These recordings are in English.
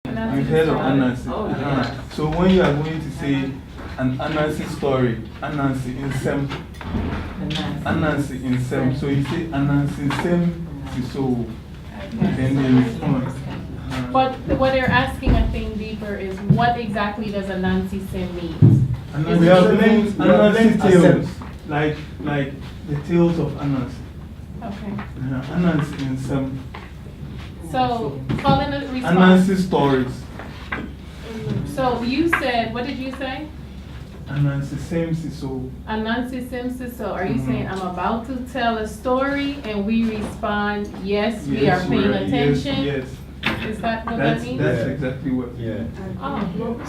You've heard of Anansi. Oh, yeah. So when you are going to say an Anansi story, Anansi in Sem. Anansi in Sem. So you say Anansi Sem Siso. Then they respond. But what they're asking, I think, deeper is what exactly does Anansi Sim mean? We have named Anansi tales, like the tales of Anansi. Okay. Anansi in Sem. So, calling a response. Anansi stories. So you said, what did you say? Anansi Sem Siso. Anansi Sim Siso. Are you saying I'm about to tell a story and we respond, yes, we are paying attention? Yes. Is that what that means? That's exactly what. Yeah. Oh.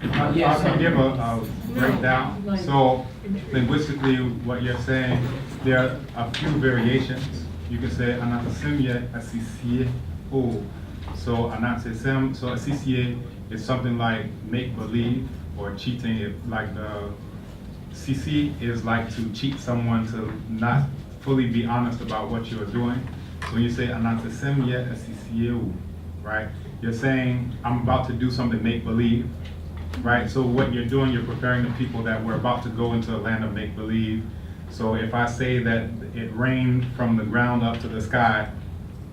I can give a breakdown. So linguistically, what you're saying, there are a few variations. You can say anasimye asisie o. So anasim, so asisie is something like make believe or cheating. If like the CC is like to cheat someone to not fully be honest about what you're doing. So when you say anasimye asisie o, right? You're saying I'm about to do something make believe. Right, so what you're doing, you're preparing the people that we're about to go into a land of make-believe. So if I say that it rained from the ground up to the sky,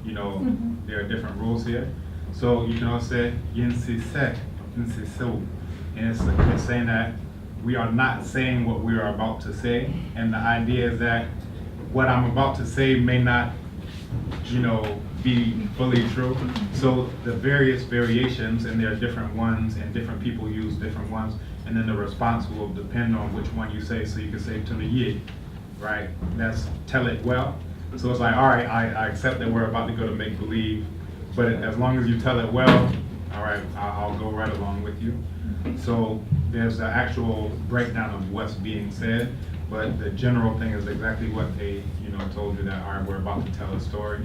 you know, there are different rules here. So you can also say, yinsise, yinsiso. And it's saying that we are not saying what we are about to say. And the idea is that what I'm about to say may not, you know, be fully true. So the various variations, and there are different ones, and different people use different ones, and then the response will depend on which one you say. So you can say Tuniye, right? That's tell it well. So it's like, all right, I accept that we're about to go to make believe, but as long as you tell it well, all right, I'll go right along with you. So there's an actual breakdown of what's being said, but the general thing is exactly what they, you know, told you that, all right, we're about to tell a story,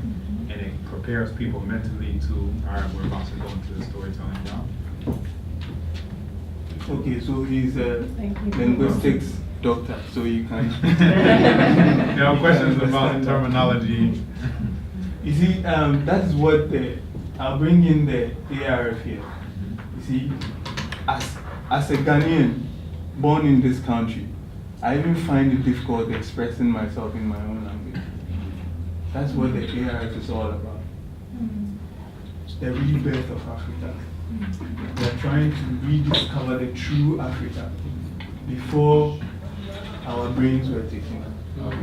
and it prepares people mentally to, all right, we're about to go into the storytelling now. Okay, so he's a linguistics doctor, so you can. There are questions about terminology. You see, that is what I'll bring in the ARF here. You see, as a Ghanaian born in this country, I even find it difficult expressing myself in my own language. That's what the ARF is all about. The rebirth of Africa. We're trying to rediscover the true Africa before our brains were taken out.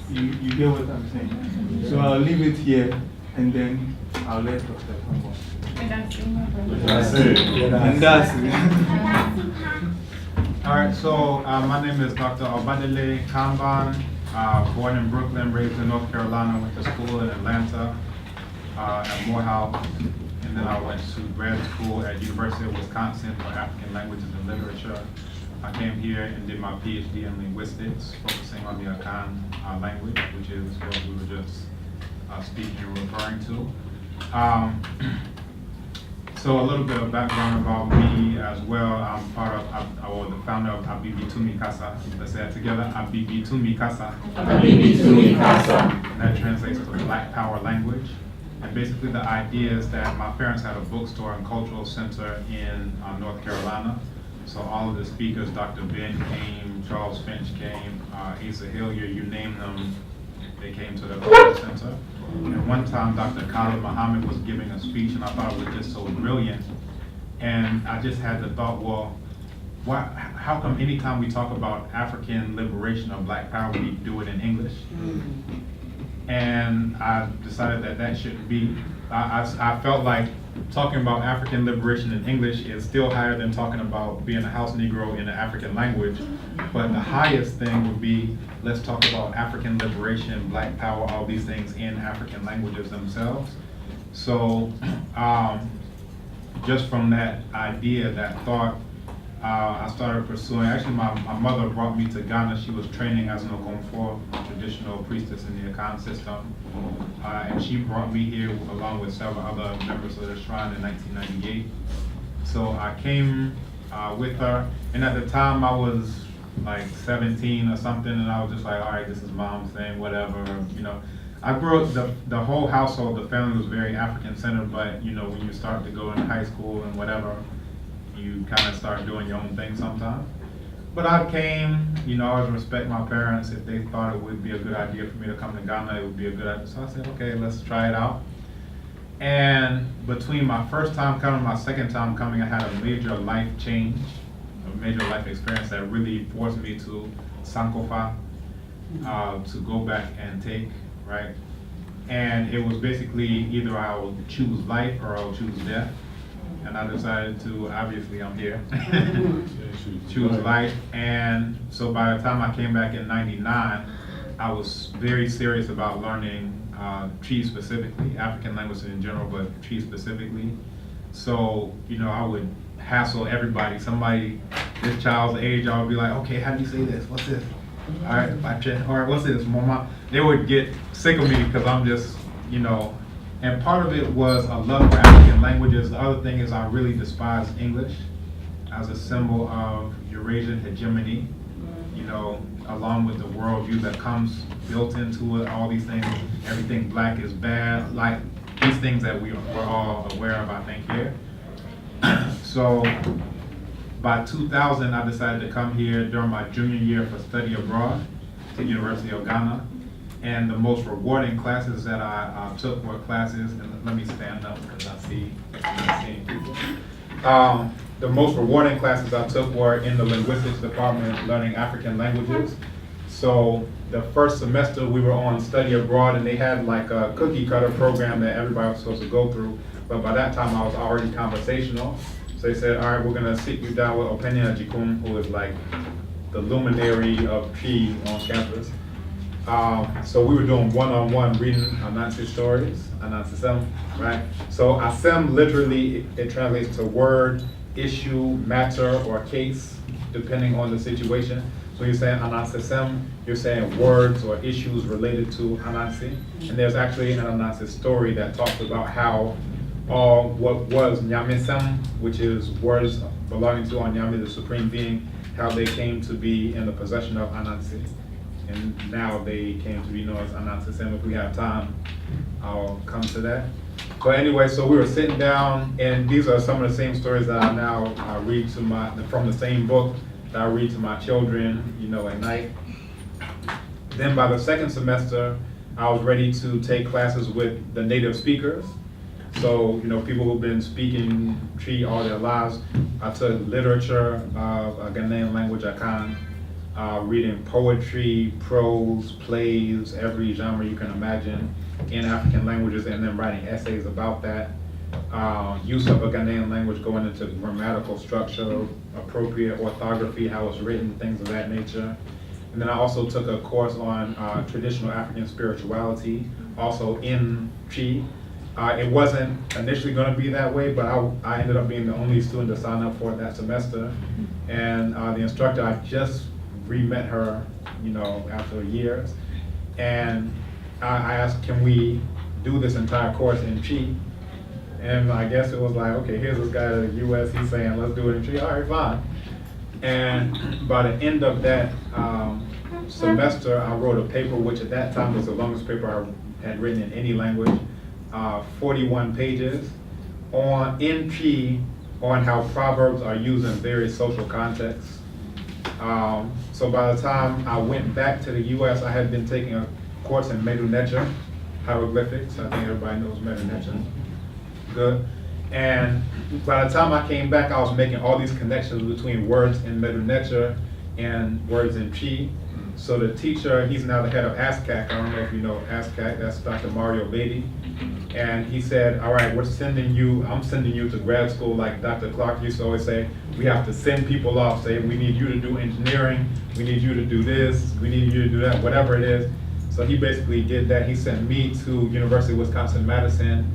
You get what I'm saying? So I'll leave it here and then I'll let Dr. Kambon. That's it. And that's it. All right, so my name is Dr. Obadele Kambon, born in Brooklyn, raised in North Carolina, went to school in Atlanta at Morehouse, and then I went to grad school at University of Wisconsin for African Languages and Literature. I came here and did my PhD in linguistics, focusing on the Akan language, which is what we were just speaking and referring to. So a little bit of background about me as well. I'm part of, or the founder of Abibi Tumi Kasa. Let's say that together, Abibi Tumi Kasa. Abibi Tumi Kasa. And that translates to Black Power language. And basically the idea is that my parents had a bookstore and cultural center in North Carolina. So all of the speakers, Dr. Ben came, Charles Finch came, Asa Hillier, you name them, they came to the cultural center. And one time, Dr. Khalid Muhammad was giving a speech, and I thought it was just so brilliant. And I just had the thought, well, how come anytime we talk about African liberation or Black power, we do it in English? And I decided that shouldn't be. I felt like talking about African liberation in English is still higher than talking about being a house Negro in an African language. But the highest thing would be, let's talk about African liberation, Black power, all these things in African languages themselves. So just from that idea, that thought, I started pursuing. Actually, my mother brought me to Ghana. She was training as an Okomfo, traditional priestess in the Akan system. And she brought me here along with several other members of the shrine in 1998. So I came with her. And at the time, I was like 17 or something. And I was just like, all right, this is mom's thing, whatever. You know, I grew up, the whole household, the family was very African-centered, but, you know, when you start to go into high school and whatever, you kind of start doing your own thing sometimes. But I came, you know, I always respect my parents. If they thought it would be a good idea for me to come to Ghana, it would be a good idea. So I said, okay, let's try it out. And between my first time coming and my second time coming, I had a major life change, a major life experience that really forced me to sankofa, to go back and take, right? And it was basically either I would choose life or I would choose death. And I decided to, obviously I'm here, choose life. And so by the time I came back in '99, I was very serious about learning Tree specifically, African languages in general, but Tree specifically. So, you know, I would hassle everybody. Somebody this child's age, I would be like, okay, how do you say this? What's this? All right, what's this, mama? They would get sick of me because I'm just, you know, and part of it was a love for African languages. The other thing is I really despise English as a symbol of Eurasian hegemony, you know, along with the worldview that comes built into it, all these things, everything black is bad, like these things that we're all aware of, I think, here. So by 2000, I decided to come here during my junior year for study abroad to the University of Ghana. And the most rewarding classes that I took were classes, and let me stand up because I see people. The most rewarding classes I took were in the linguistics department, learning African languages. So the first semester we were on study abroad, and they had like a cookie cutter program that everybody was supposed to go through. But by that time I was already conversational. So they said, all right, we're gonna sit you down with Openia Jikum, who is like the luminary of Tree on campus. So we were doing one-on-one reading Anansi stories, Anansi Sem, right? So Asem literally, it translates to word, issue, matter, or case, depending on the situation. So you're saying Anansi Sem, you're saying words or issues related to Anansi. And there's actually an Anansi story that talks about how all what was Nyame Sem, which is words belonging to Nyame, the Supreme Being, how they came to be in the possession of Anansi. And now they came to be known as Anansi Sem. If we have time, I'll come to that. But anyway, so we were sitting down, and these are some of the same stories that I now read to from the same book that I read to my children, you know, at night. Then by the second semester, I was ready to take classes with the native speakers. So, you know, people who've been speaking Tree all their lives. I took literature of Ghanaian language, Akan. Reading poetry, prose, plays, every genre you can imagine in African languages, and then writing essays about that. Use of a Ghanaian language, going into grammatical structure, appropriate orthography, how it's written, things of that nature. And then I also took a course on traditional African spirituality, also in Tree. It wasn't initially going to be that way, but I ended up being the only student to sign up for it that semester. And the instructor, I just re-met her, you know, after years. And I asked, can we do this entire course in Tree? And I guess it was like, okay, here's this guy in the US, he's saying, let's do it in Tree. All right, fine. And by the end of that semester, I wrote a paper, which at that time was the longest paper I had written in any language, 41 pages, in Tree, on how proverbs are used in various social contexts. So by the time I went back to the US, I had been taking a course in Medu Necha, hieroglyphics. I think everybody knows Medu Necha. Good. And by the time I came back, I was making all these connections between words in Medu Necha and words in Tree. So the teacher, he's now the head of ASCAC. I don't know if you know ASCAC, that's Dr. Mario Beatty. And he said, all right, I'm sending you to grad school, like Dr. Clark used to always say, we have to send people off, say, we need you to do engineering, we need you to do this, we need you to do that, whatever it is. So he basically did that. He sent me to University of Wisconsin-Madison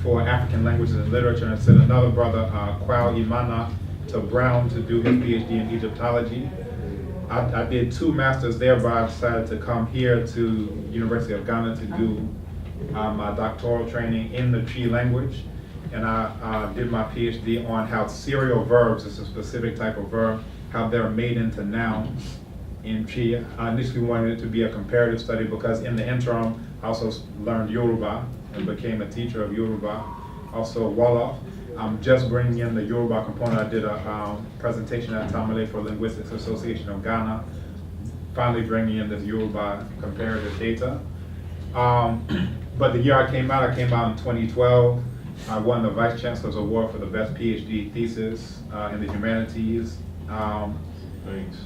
for African languages and literature, and sent another brother, Kwao Imana, to Brown to do his PhD in Egyptology. I did 2 masters there, but I decided to come here to University of Ghana to do my doctoral training in the Tree language. And I did my PhD on how serial verbs, it's a specific type of verb, how they're made into nouns in Tree. I initially wanted it to be a comparative study because in the interim, I also learned Yoruba and became a teacher of Yoruba. Also Wolof. I'm just bringing in the Yoruba component. I did a presentation at Tamale for Linguistics Association of Ghana. Finally bringing in this Yoruba comparative data. But the year I came out in 2012. I won the Vice Chancellor's Award for the best PhD thesis in the humanities. Thanks.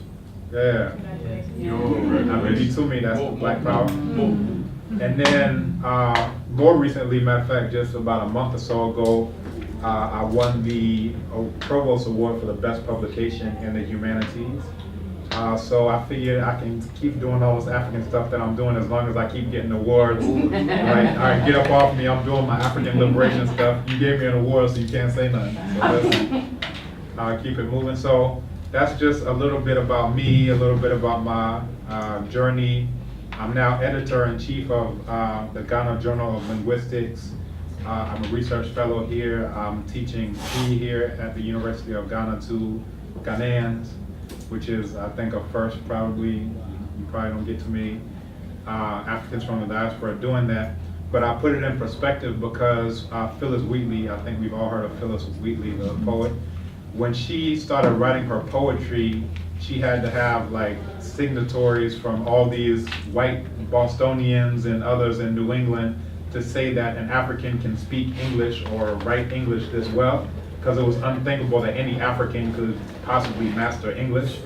Yeah. I mean, you told me that's Black Power. And then more recently, matter of fact, just about a month or so ago, I won the Provost Award for the best publication in the humanities. So I figured I can keep doing all this African stuff that I'm doing as long as I keep getting awards. Like, all right, get up off me, I'm doing my African liberation stuff. You gave me an award, so you can't say nothing. So let's keep it moving. So that's just a little bit about me, a little bit about my journey. I'm now editor-in-chief of the Ghana Journal of Linguistics. I'm a research fellow here. I'm teaching P here at the University of Ghana to Ghanaians, which is, I think, a first. Probably, you probably don't get too many Africans from the diaspora doing that. But I put it in perspective because Phyllis Wheatley, I think we've all heard of Phyllis Wheatley, the poet. When she started writing her poetry, she had to have like signatories from all these white Bostonians and others in New England to say that an African can speak English or write English this well, because it was unthinkable that any African could possibly master English.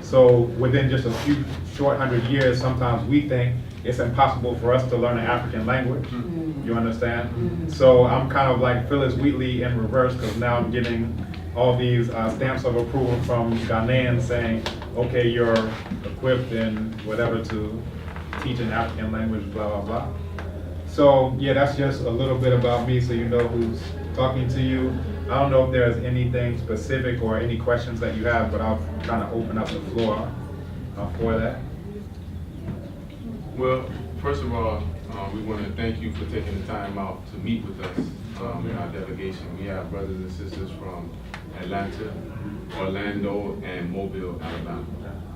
So within just a few short 100 years, sometimes we think it's impossible for us to learn an African language. You understand? So I'm kind of like Phyllis Wheatley in reverse, because now I'm getting all these stamps of approval from Ghanaians saying, okay, you're equipped and whatever to teach an African language, blah, blah, blah. So yeah, that's just a little bit about me so you know who's talking to you. I don't know if there's anything specific or any questions that you have, but I'll kind of open up the floor for that. Well, first of all, we want to thank you for taking the time out to meet with us in our delegation. We have brothers and sisters from Atlanta, Orlando, and Mobile, Alabama.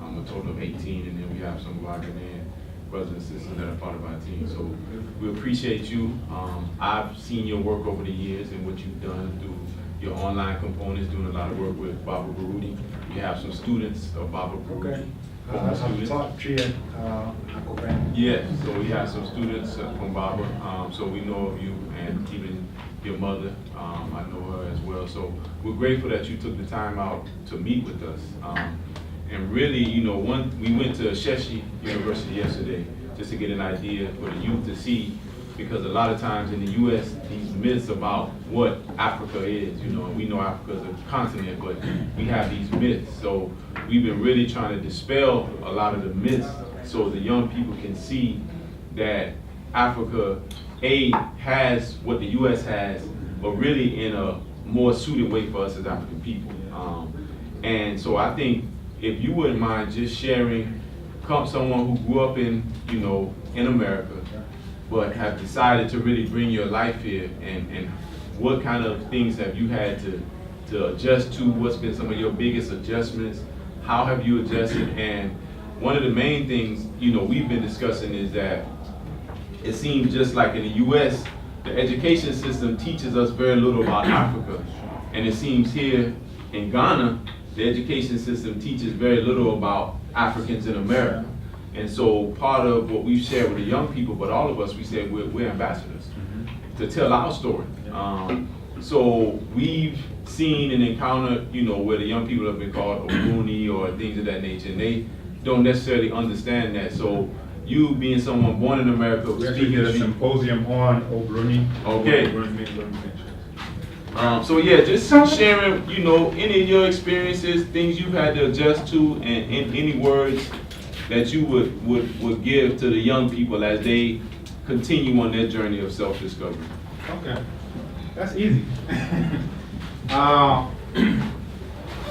A total of 18, and then we have some of our Ghanaian brothers and sisters that are part of our team. So we appreciate you. I've seen your work over the years and what you've done through your online components, doing a lot of work with Baba Baruti. We have some students of Baba Baruti. I've taught Tria, Yeah, so we have some students from Baba, so we know of you, and even your mother, I know her as well. So we're grateful that you took the time out to meet with us. And really, you know, we went to Sheshi University yesterday just to get an idea for the youth to see, because a lot of times in the U.S., these myths about what Africa is, you know, and we know Africa is a continent, but we have these myths. So we've been really trying to dispel a lot of the myths so the young people can see that Africa, has what the U.S. has, but really in a more suited way for us as African people. And so I think if you wouldn't mind just sharing, someone who grew up in, you know, in America, but have decided to really bring your life here, and what kind of things have you had to adjust to? What's been some of your biggest adjustments? How have you adjusted? And one of the main things, you know, we've been discussing is that it seems just like in the U.S., the education system teaches us very little about Africa. And it seems here in Ghana, the education system teaches very little about Africans in America. And so part of what we've shared with the young people, but all of us, we said we're ambassadors to tell our story. So we've seen and encountered, you know, where the young people have been called Obruni or things of that nature, and they don't necessarily understand that. So you being someone born in America, we actually did a symposium on Obruni. Okay. So yeah, just sharing, you know, any of your experiences, things you've had to adjust to, and any words that you would give to the young people as they continue on their journey of self-discovery. Okay, that's easy.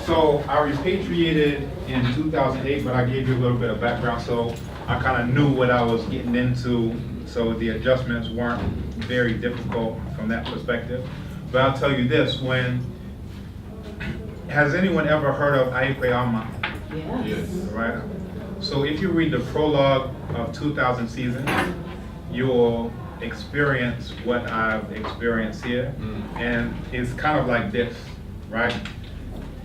So I repatriated in 2008, but I gave you a little bit of background, so I kind of knew what I was getting into, so the adjustments weren't very difficult from that perspective. But I'll tell you this, has anyone ever heard of Aikweama? Yes. Right? So if you read the prologue of 2000 Seasons, you'll experience what I've experienced here. And it's kind of like this, right?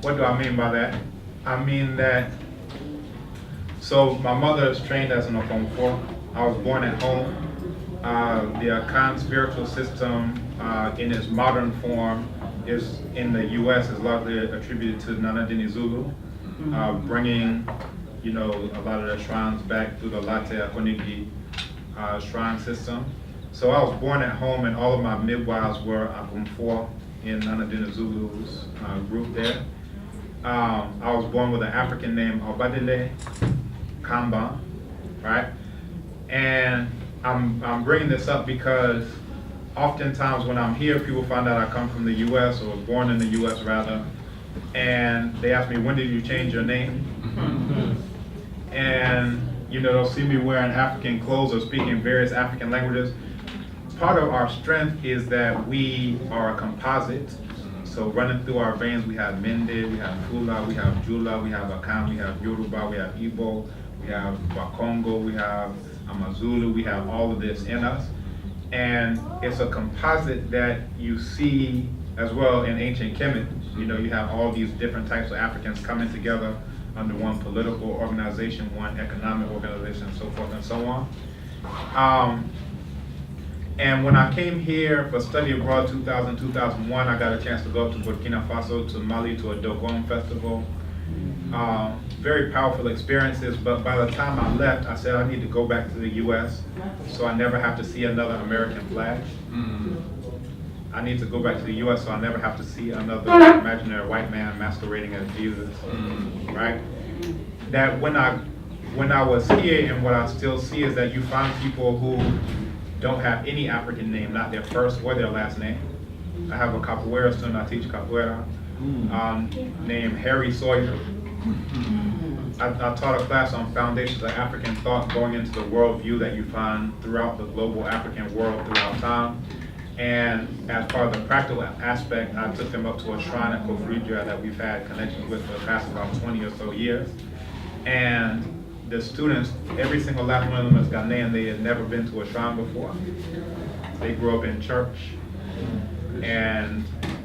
What do I mean by that? I mean that, so my mother is trained as an Okonkwo. I was born at home. The Akan spiritual system in its modern form is in the U.S. is largely attributed to Nana Dini Zulu, bringing, you know, a lot of the shrines back through the Latte Akonigi shrine system. So I was born at home, and all of my midwives were Akumfo in Nana Dini Zulu's group there. I was born with an African name, Obadile Kambon, right? And I'm bringing this up because oftentimes when I'm here, people find out I come from the U.S. or was born in the U.S. rather, and they ask me, when did you change your name? And you know, they'll see me wearing African clothes or speaking various African languages. Part of our strength is that we are a composite. So running through our veins, we have Mende, we have Fula, we have Jula, we have Akan, we have Yoruba, we have Igbo, we have Bakongo, we have Amazulu, we have all of this in us. And it's a composite that you see as well in ancient Kemet. You know, you have all these different types of Africans coming together under one political organization, one economic organization, so forth and so on. And when I came here for study abroad 2000, 2001, I got a chance to go up to Burkina Faso, to Mali, to a Dogon festival. Very powerful experiences, but by the time I left, I said I need to go back to the US so I never have to see another American flag. I need to go back to the US so I never have to see another imaginary white man masquerading as Jesus, right? That when I was here, and what I still see is that you find people who don't have any African name, not their first or their last name. I have a capoeira student, I teach capoeira, named Harry Sawyer. I taught a class on foundations of African thought, going into the worldview that you find throughout the global African world throughout time. And as part of the practical aspect, I took them up to a shrine at Kofridja that we've had connections with for the past about 20 or so years. And the students, every single last one of them is Ghanaian. They had never been to a shrine before. They grew up in church, and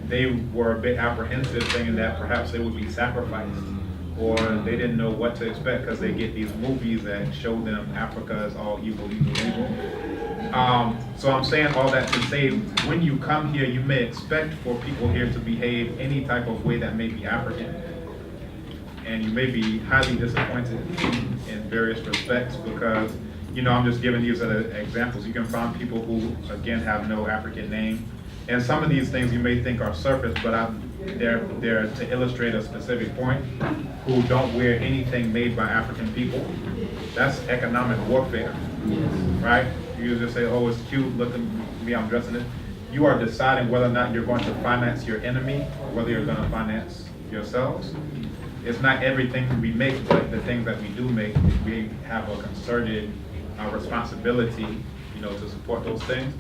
they were a bit apprehensive, thinking that perhaps they would be sacrificed, or they didn't know what to expect because they get these movies that show them Africa is all evil, evil, evil. So I'm saying all that to say, when you come here, you may expect for people here to behave any type of way that may be African. And you may be highly disappointed in various respects because, you know, I'm just giving these as examples. You can find people who, again, have no African name. And some of these things you may think are surface, but they're to illustrate a specific point, who don't wear anything made by African people. That's economic warfare, right? You just say, oh, it's cute, look at me, I'm dressing it. You are deciding whether or not you're going to finance your enemy or whether you're going to finance yourselves. It's not everything we make, but the things that we do make, we have a concerted responsibility, you know, to support those things.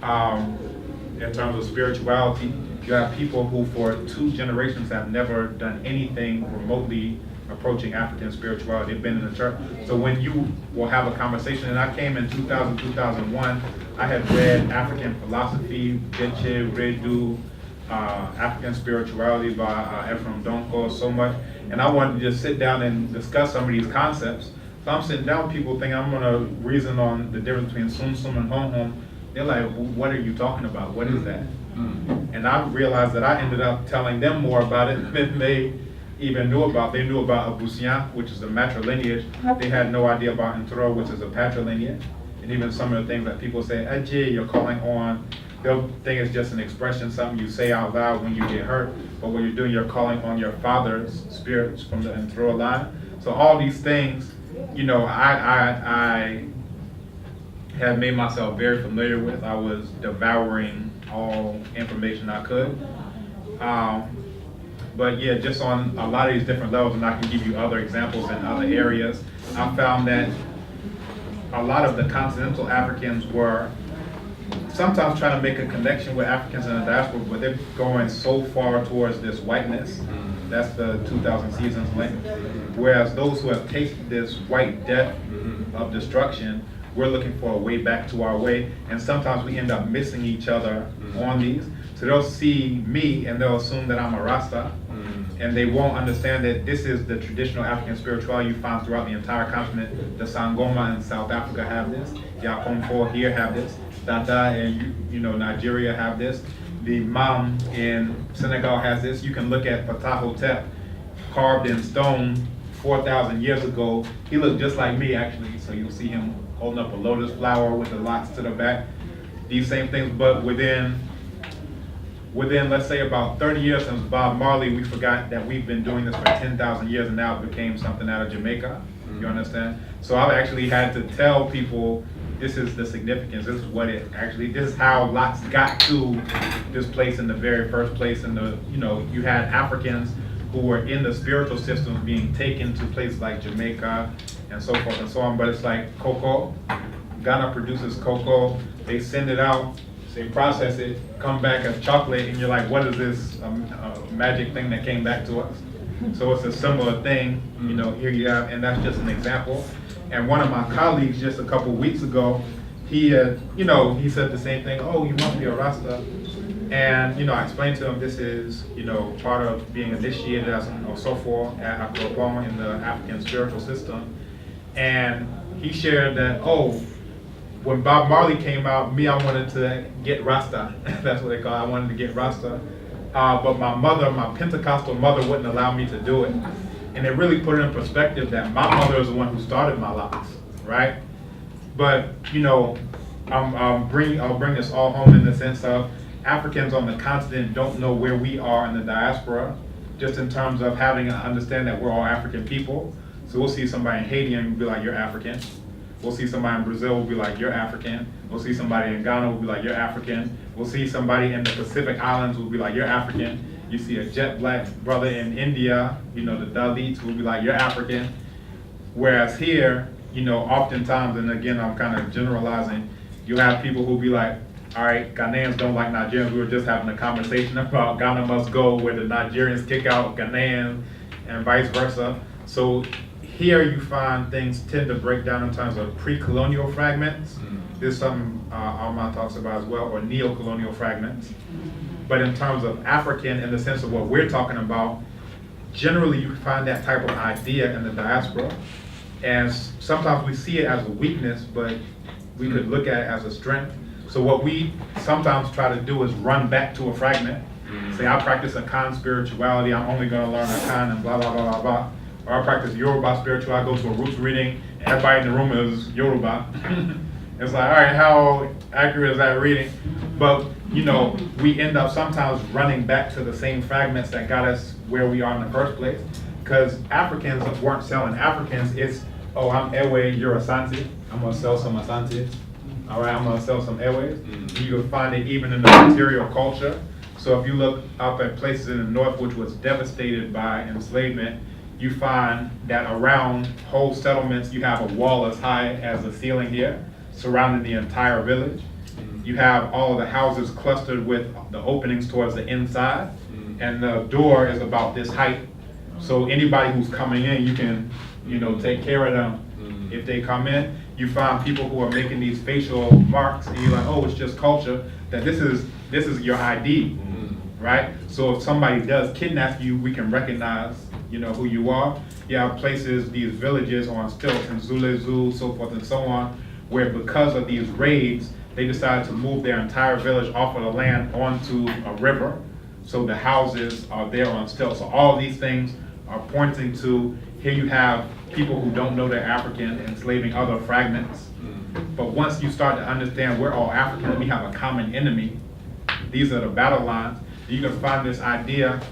In terms of spirituality, you have people who for 2 generations have never done anything remotely approaching African spirituality. They've been in the church. So when you will have a conversation, and I came in 2000, 2001, I had read African philosophy, Geche, Redu, African spirituality by Ephraim Donko, so much. And I wanted to just sit down and discuss some of these concepts. So I'm sitting down with people thinking I'm going to reason on the difference between Sum Sum and Hom Hom. They're like, what are you talking about? What is that? And I realized that I ended up telling them more about it than they even knew about. They knew about Abusian, which is a matrilineage. They had no idea about Ntro, which is a patrilineage. And even some of the things that people say, Ajay, you're calling on, they'll think it's just an expression, something you say out loud when you get hurt. But what you're doing, you're calling on your father's spirits from the Ntro line. So all these things, you know, I had made myself very familiar with. I was devouring all information I could. But yeah, just on a lot of these different levels, and I can give you other examples in other areas, I found that a lot of the continental Africans were sometimes trying to make a connection with Africans in the diaspora, but they're going so far towards this whiteness. That's the 2000 Seasons link. Whereas those who have tasted this white death of destruction we're looking for a way back to our way, and sometimes we end up missing each other on these. So they'll see me and they'll assume that I'm a Rasta, and they won't understand that this is the traditional African spirituality you find throughout the entire continent. The Sangoma in South Africa have this, Yakomfo here have this, Tata in Nigeria have this, the Mam in Senegal has this. You can look at Ptahhotep, carved in stone 4,000 years ago. He looked just like me, actually. So you'll see him holding up a lotus flower with the locks to the back. These same things, but within let's say about 30 years since Bob Marley, we forgot that we've been doing this for 10,000 years, and now it became something out of Jamaica. You understand? So I've actually had to tell people, this is the significance. This is what this is how lots got to this place in the very first place. And you had Africans who were in the spiritual systems being taken to places like Jamaica and so forth and so on. But it's like cocoa. Ghana produces cocoa. They send it out. They process it, come back as chocolate, and you're like, what is this magic thing that came back to us? So it's a similar thing, here you have, and that's just an example. And one of my colleagues just a couple weeks ago, he said the same thing, oh, you must be a Rasta. And, I explained to him this is, part of being initiated as an Osofo at Kambon in the African spiritual system. And he shared that, when Bob Marley came out, I wanted to get Rasta. That's what they call it. I wanted to get Rasta. But my Pentecostal mother wouldn't allow me to do it. And it really put it in perspective that my mother is the one who started my locks, right? But, I'll bring this all home in the sense of Africans on the continent don't know where we are in the diaspora, just in terms of having to understand that we're all African people. So we'll see somebody in Haiti and we'll be like, you're African. We'll see somebody in Brazil, we'll be like, you're African. We'll see somebody in Ghana, we'll be like, you're African. We'll see somebody in the Pacific Islands, we'll be like, you're African. You see a jet black brother in India, the Dalits, will be like, you're African. Whereas here, oftentimes, and again, I'm kind of generalizing, you have people who'll be like, all right, Ghanaians don't like Nigerians. We were just having a conversation about Ghana must go, where the Nigerians kick out Ghanaians and vice versa. So here you find things tend to break down in terms of pre-colonial fragments. There's something Alma talks about as well, or neo-colonial fragments. But in terms of African, in the sense of what we're talking about, generally you find that type of idea in the diaspora. And sometimes we see it as a weakness, but we could look at it as a strength. So what we sometimes try to do is run back to a fragment. Say, I practice a Khan spirituality, I'm only gonna learn a Khan and blah, blah, blah, blah, blah. Or I practice Yoruba spirituality, I go to a roots reading, and everybody in the room is Yoruba. It's like, all right, how accurate is that reading? But, we end up sometimes running back to the same fragments that got us where we are in the first place. Because Africans weren't selling Africans, it's, I'm Ewe, you're Asante, I'm gonna sell some Asante. All right, I'm gonna sell some Ewe's. You can find it even in the material culture. So if you look up at places in the north which was devastated by enslavement, you find that around whole settlements, you have a wall as high as the ceiling here, surrounding the entire village. You have all of the houses clustered with the openings towards the inside, and the door is about this height. So anybody who's coming in, you can, take care of them. If they come in, you find people who are making these facial marks, and you're like, oh, it's just culture. That this is your ID, right? So if somebody does kidnap you, we can recognize, who you are. You have places, these villages on stilts in Zule Zoo, so forth and so on, where because of these raids, they decided to move their entire village off of the land onto a river. So the houses are there on stilts. So all these things are pointing to, here you have people who don't know they're African enslaving other fragments. But once you start to understand we're all African and we have a common enemy, these are the battle lines. You can find this idea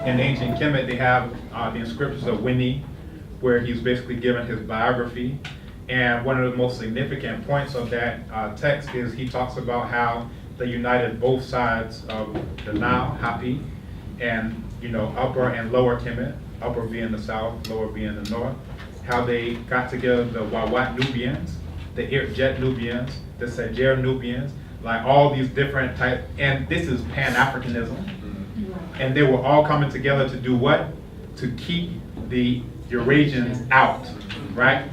in ancient Kemet. They have the inscriptions of Winnie, where he's basically given his biography. And one of the most significant points of that text is he talks about how they united both sides of the Nile, Hapi, and upper and lower Kemet, upper being the south, lower being the north, how they got together the Wawat Nubians, the Irjet Nubians, the Sejer Nubians, like all these different types, and this is Pan-Africanism. And they were all coming together to do what? To keep the Eurasians out, right?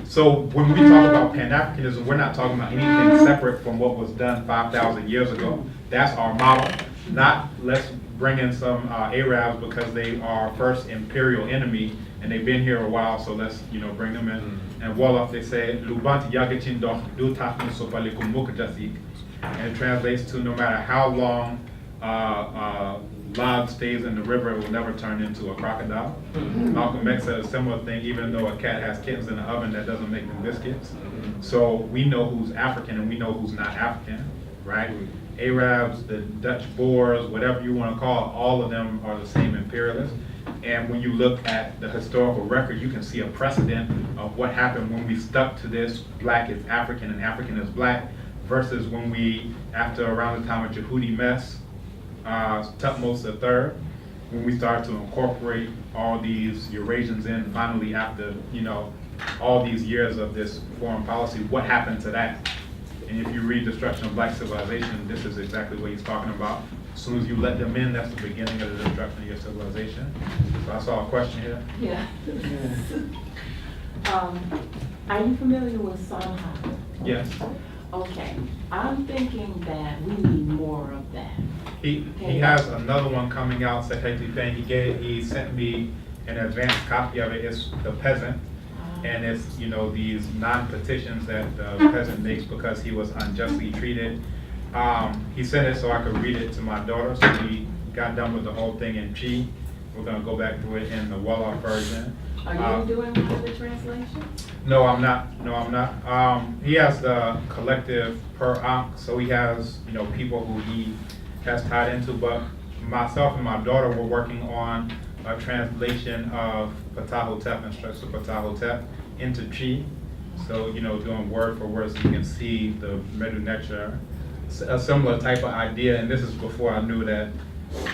So when we talk about Pan-Africanism, we're not talking about anything separate from what was done 5,000 years ago. That's our model. Not let's bring in some Arabs because they are first imperial enemy and they've been here a while, so let's bring them in. And Wolof, they say, Lubanti Yagachin Doch Du Tafni Sopalikum Mukajasik. And it translates to no matter how long log stays in the river, it will never turn into a crocodile. Malcolm X said a similar thing, even though a cat has kittens in the oven, that doesn't make them biscuits. So we know who's African and we know who's not African, right? Arabs, the Dutch Boers, whatever you want to call it, all of them are the same imperialists. And when you look at the historical record, you can see a precedent of what happened when we stuck to this black is African and African is black versus when we, after around the time of Yehudi Mess, Tutmos III, when we started to incorporate all these Eurasians in, finally after, all these years of this foreign policy, what happened to that? And if you read Destruction of Black Civilization, this is exactly what he's talking about. As soon as you let them in, that's the beginning of the destruction of your civilization. So I saw a question here. Yeah. Are you familiar with Sanha? Yes. Okay, I'm thinking that we need more of that. He has another one coming out, Secretary Payne. He sent me an advanced copy of it. It's The Peasant. And it's, these non-petitions that the peasant makes because he was unjustly treated. He sent it so I could read it to my daughter. So we got done with the whole thing in Chi. We're gonna go back to it in the Wolof version. Are you doing one of the translations? No, I'm not. No, I'm not. He has the collective per Ankh, so he has, people who he has tied into, but myself and my daughter were working on a translation of Ptahhotep and Structure Ptahhotep into Chi. So, doing word for word so you can see the Medu Nectar. A similar type of idea, and this is before I knew that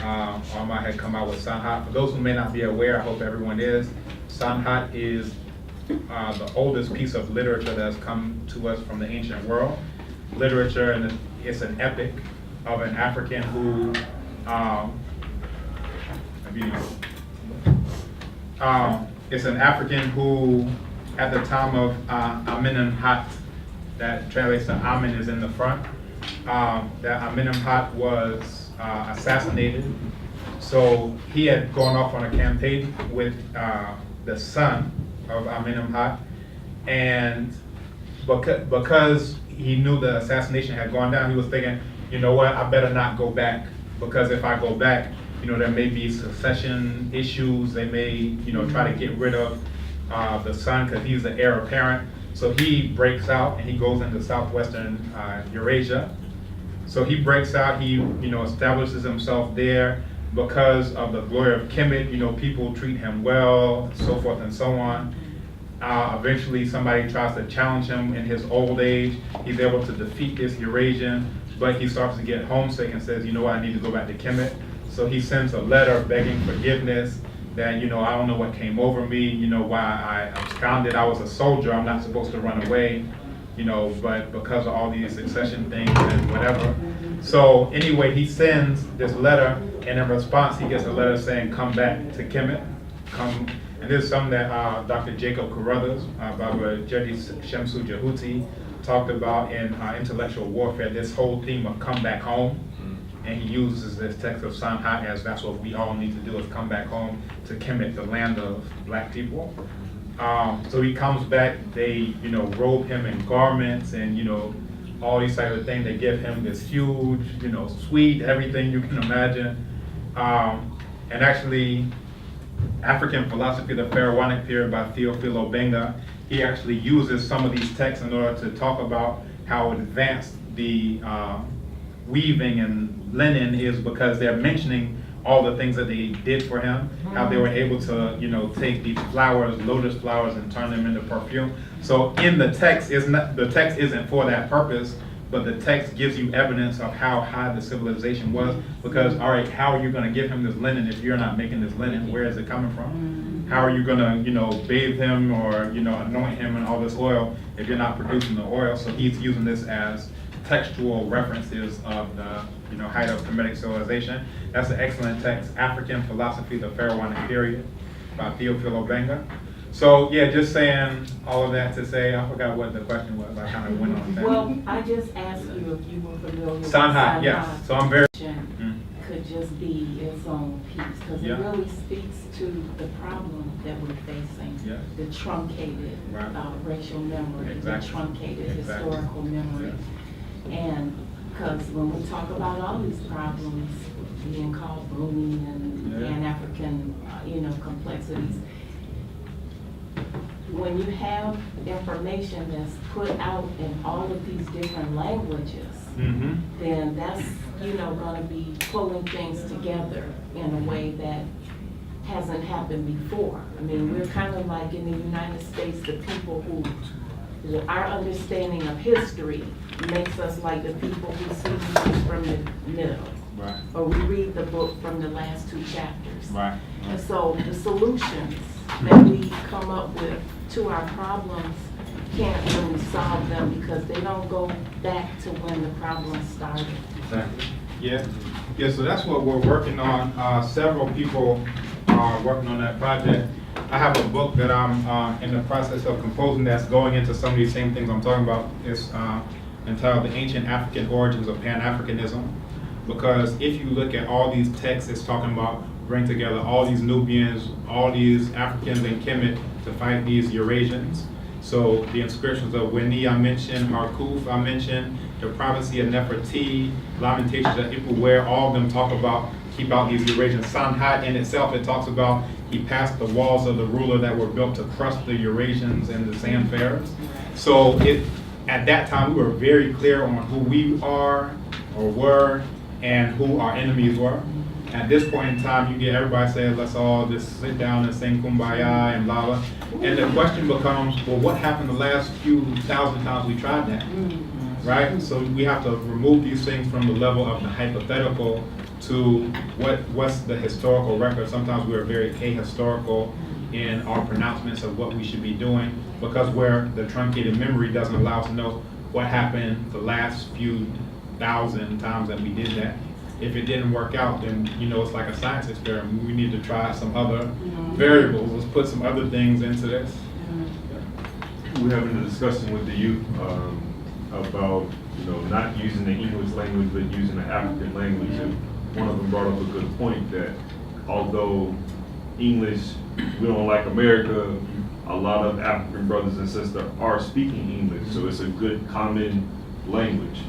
Arma had come out with Sanhat. For those who may not be aware, I hope everyone is, Sanhat is the oldest piece of literature that has come to us from the ancient world. Literature, and it's an epic of an African who, it's an African who, at the time of Amenemhat, that translates to Amen is in the front, that Amenemhat was assassinated. So he had gone off on a campaign with the son of Amenemhat, and because he knew the assassination had gone down, he was thinking, you know what, I better not go back, because if I go back, there may be succession issues. They may, try to get rid of the son because he's the heir apparent. So he breaks out and he goes into southwestern Eurasia. So he breaks out, he, establishes himself there because of the glory of Kemet. People treat him well, so forth and so on. Eventually somebody tries to challenge him in his old age. He's able to defeat this Eurasian, but he starts to get homesick and says, I need to go back to Kemet. So he sends a letter begging forgiveness that, I don't know what came over me, why I absconded. I was a soldier, I'm not supposed to run away, but because of all these succession things and whatever. So anyway, he sends this letter, and in response, he gets a letter saying, come back to Kemet. Come. And this is something that Dr. Jacob Carruthers, Baba Jedi Shemsu Jahuti, talked about in Intellectual Warfare, this whole theme of come back home. And he uses this text of Sanhat as that's what we all need to do, is come back home to Kemet, the land of black people. So he comes back, they, robe him in garments and, all these type of things. They give him this huge, suite, everything you can imagine. And actually, African Philosophy of the Pharaonic Period by Theophilo Benga, he actually uses some of these texts in order to talk about how advanced the weaving and linen is, because they're mentioning all the things that they did for him, how they were able to, take these flowers, lotus flowers, and turn them into perfume. So in the text, the text isn't for that purpose, but the text gives you evidence of how high the civilization was. Because, all right, how are you going to give him this linen if you're not making this linen? Where is it coming from? How are you going to, bathe him or, anoint him in all this oil if you're not producing the oil? So he's using this as textual references of the height of Kemetic civilization. That's an excellent text, African Philosophy of the Pharaonic Period by Theophilo Benga. So, yeah, just saying all of that to say, I forgot what the question was, I kind of went on that. Well, I just asked you if you were familiar with Sanhai, yes, so I'm very, could just be its own piece, because it Yeah. really speaks to the problem that we're facing. Yeah. The truncated Right. Racial memory, Exactly. the truncated Exactly. historical memory. And, because when we talk about all these problems being called booming and Yeah. Pan-African, complexities, when you have information that's put out in all of these different languages, then that's, gonna be pulling things together in a way that hasn't happened before. I mean, we're kind of like in the United States, the people who, our understanding of history makes us like the people who see movies from the middle. right, Or we read the book from the last 2 chapters. right. And so the solutions that we come up with to our problems can't really solve them because they don't go back to when the problem started. Exactly. Yeah, so that's what we're working on. Several people are working on that project. I have a book that I'm in the process of composing that's going into some of these same things I'm talking about. It's entitled The Ancient African Origins of Pan-Africanism. Because if you look at all these texts, it's talking about bring together all these Nubians, all these Africans and Kemet to fight these Eurasians. So the inscriptions of Winnie I mentioned, Harkuf I mentioned, the prophecy of Nefertiti, Lamentations of Ipuwer, all of them talk about keep out these Eurasians. Sanhai in itself, it talks about he passed the walls of the ruler that were built to crush the Eurasians and the sand pharaohs. So at that time, we were very clear on who we are or were and who our enemies were. At this point in time, you get everybody saying, let's all just sit down and sing Kumbaya and blah, blah. And the question becomes, well, what happened the last few thousand times we tried that? Right? So we have to remove these things from the level of the hypothetical to what's the historical record. Sometimes we're very ahistorical in our pronouncements of what we should be doing because where the truncated memory doesn't allow us to know what happened the last few thousand times that we did that. If it didn't work out, then it's like a science experiment. We need to try some other variables. Let's put some other things into this. We're having a discussion with the youth about not using the English language but using the African language. And one of them brought up a good point that although English, we don't like America, a lot of African brothers and sisters are speaking English, so it's a good common language.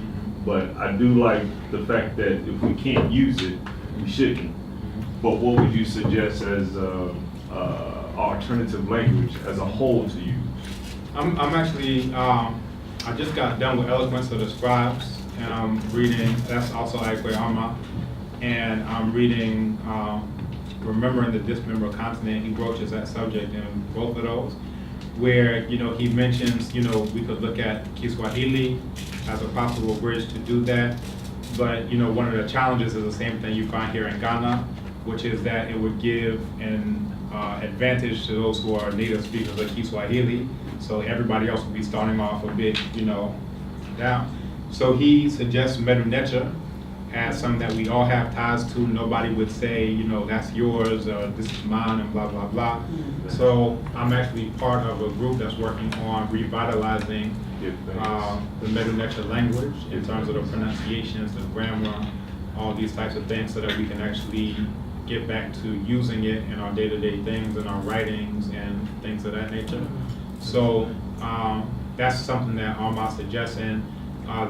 But I do like the fact that if we can't use it, we shouldn't. But what would you suggest as alternative language as a whole to use? I'm actually, I just got done with Eloquence of the Scribes, and I'm reading, that's also Aikwe Ama, and I'm reading Remembering the Dismembered Continent. He broaches that subject in both of those, where, he mentions, we could look at Kiswahili as a possible bridge to do that. But, one of the challenges is the same thing you find here in Ghana, which is that it would give an advantage to those who are native speakers of Kiswahili. So everybody else would be starting off a bit, down. So he suggests Medunecha as something that we all have ties to. Nobody would say, that's yours, or this is mine, and blah, blah, blah. So I'm actually part of a group that's working on revitalizing the Medunecha language in terms of the pronunciations, the grammar, all these types of things, so that we can actually get back to using it in our day-to-day things, in our writings, and things of that nature. So that's something that Alma's suggesting.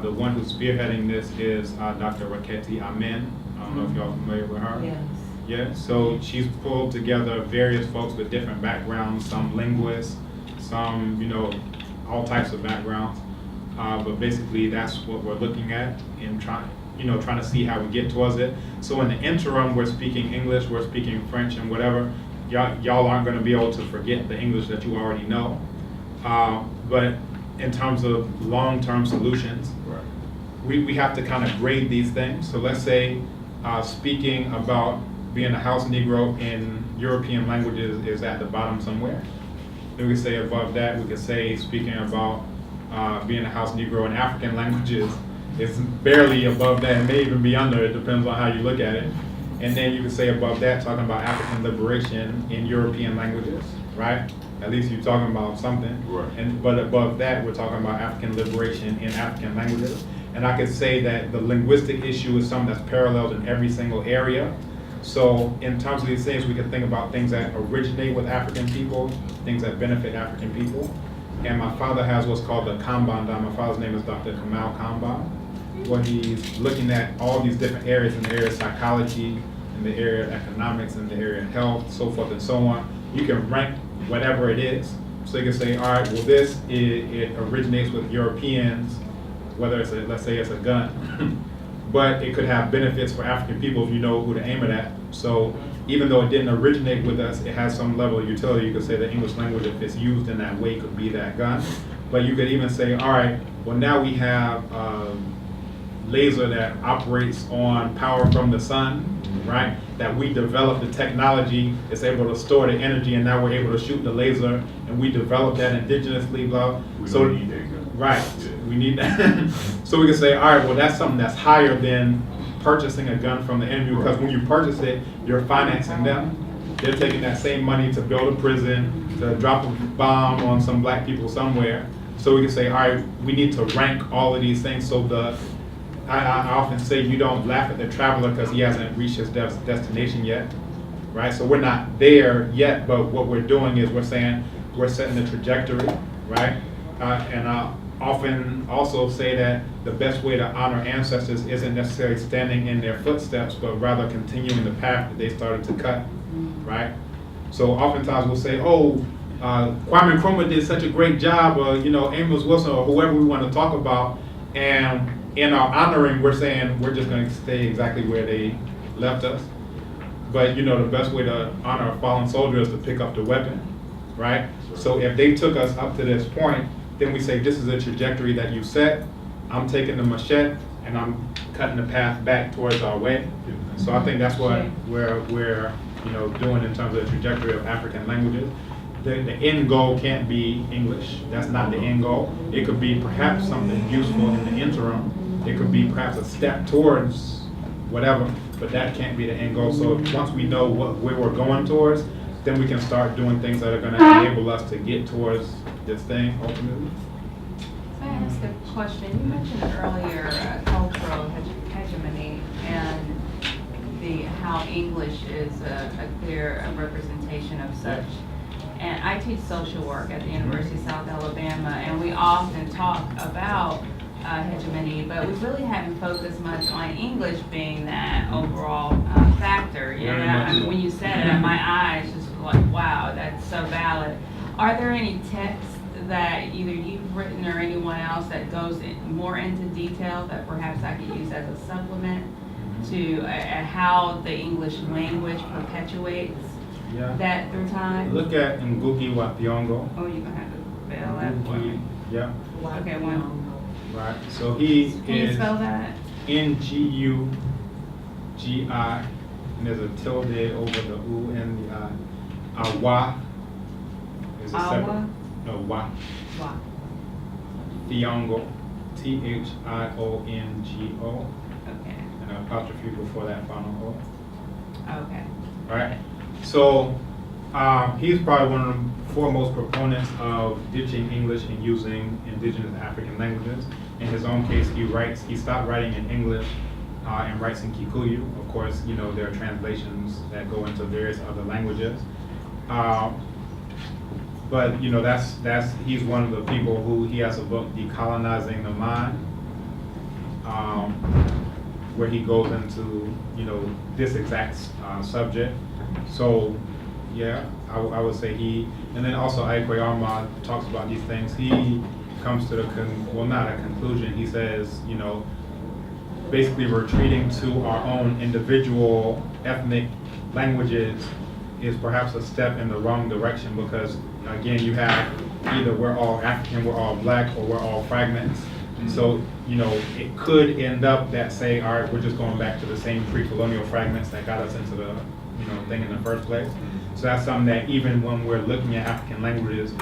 The one who's spearheading this is Dr. Raketi Amen. I don't know if y'all are familiar with her. Yes. Yeah, so she's pulled together various folks with different backgrounds, some linguists, some, all types of backgrounds. But basically that's what we're looking at and trying to see how we get towards it. So in the interim, we're speaking English, we're speaking French and whatever. Y'all aren't gonna be able to forget the English that you already know. But in terms of long-term solutions, we have to kind of grade these things. So let's say speaking about being a house Negro in European languages is at the bottom somewhere. Then we could say above that, we could say speaking about being a house Negro in African languages is barely above that, and may even be under, it depends on how you look at it. And then you could say above that, talking about African liberation in European languages, right? At least you're talking about something. Right. But above that, we're talking about African liberation in African languages. And I could say that the linguistic issue is something that's paralleled in every single area. So in terms of these things, we can think about things that originate with African people, things that benefit African people. And my father has what's called the Kambon. My father's name is Dr. Kambon, where he's looking at all these different areas in the area of psychology, in the area of economics, in the area of health, so forth and so on. You can rank whatever it is. So you can say, all right, well, this, it originates with Europeans, whether it's let's say it's a gun, but it could have benefits for African people if you know who to aim it at. So even though it didn't originate with us, it has some level of utility. You could say the English language, if it's used in that way, could be that gun. But you could even say, all right, well, now we have laser that operates on power from the sun, right? That we developed the technology, it's able to store the energy, and now we're able to shoot the laser, and we developed that indigenously, blah. So, need that gun. right, we need that. So we can say, all right, well, that's something that's higher than purchasing a gun from the enemy, because when you purchase it, you're financing them. They're taking that same money to build a prison, to drop a bomb on some black people somewhere. So we can say, all right, we need to rank all of these things. So I often say you don't laugh at the traveler because he hasn't reached his destination yet, right? So we're not there yet, but what we're doing is we're saying we're setting the trajectory, right? And I often also say that the best way to honor ancestors isn't necessarily standing in their footsteps, but rather continuing the path that they started to cut, right? So oftentimes we'll say, oh, Kwame Nkrumah did such a great job, or Amos Wilson, or whoever we want to talk about, and in our honoring, we're saying we're just going to stay exactly where they left us. But the best way to honor a fallen soldier is to pick up the weapon, right? So if they took us up to this point, then we say this is a trajectory that you set. I'm taking the machete and I'm cutting the path back towards our way. So I think that's what we're doing in terms of the trajectory of African languages. The end goal can't be English. That's not the end goal. It could be perhaps something useful in the interim. It could be perhaps a step towards whatever, but that can't be the end goal. So once we know where we're going towards, then we can start doing things that are going to enable us to get towards this thing ultimately. Can I ask a question? You mentioned earlier cultural hegemony and how English is a clear representation of such. And I teach social work at the University of South Alabama, and we often talk about hegemony, but we really haven't focused much on English being that overall factor. When you said it, my eyes just were like, wow, that's so valid. Are there any texts that either you've written or anyone else that goes more into detail that perhaps I could use as a supplement to how the English language perpetuates that through time? Look at Ngugi wa Thiong'o. Oh, you're going to have to spell that for me. Yeah. Okay, one. Right. So he Can you is spell that? Ngugi, and there's a tilde over the U and the I. Awa is a separate. Awa? No, Wa. Wa. Thiong'o, Thiongo, Okay. and an apostrophe before that final O. Okay. Right. So he's probably one of the foremost proponents of ditching English and using indigenous African languages. In his own case, he stopped writing in English and writes in Kikuyu. Of course, there are translations that go into various other languages. But he's one of the people who he has a book, Decolonizing the Mind, where he goes into this exact subject. So yeah, I would say and then also Aikwe Armah talks about these things. He comes to not a conclusion. He says, basically retreating to our own individual ethnic languages is perhaps a step in the wrong direction, because again, you have either we're all African, we're all black, or we're all fragments. So, it could end up that saying, all right, we're just going back to the same pre-colonial fragments that got us into the thing in the first place. So that's something that even when we're looking at African languages,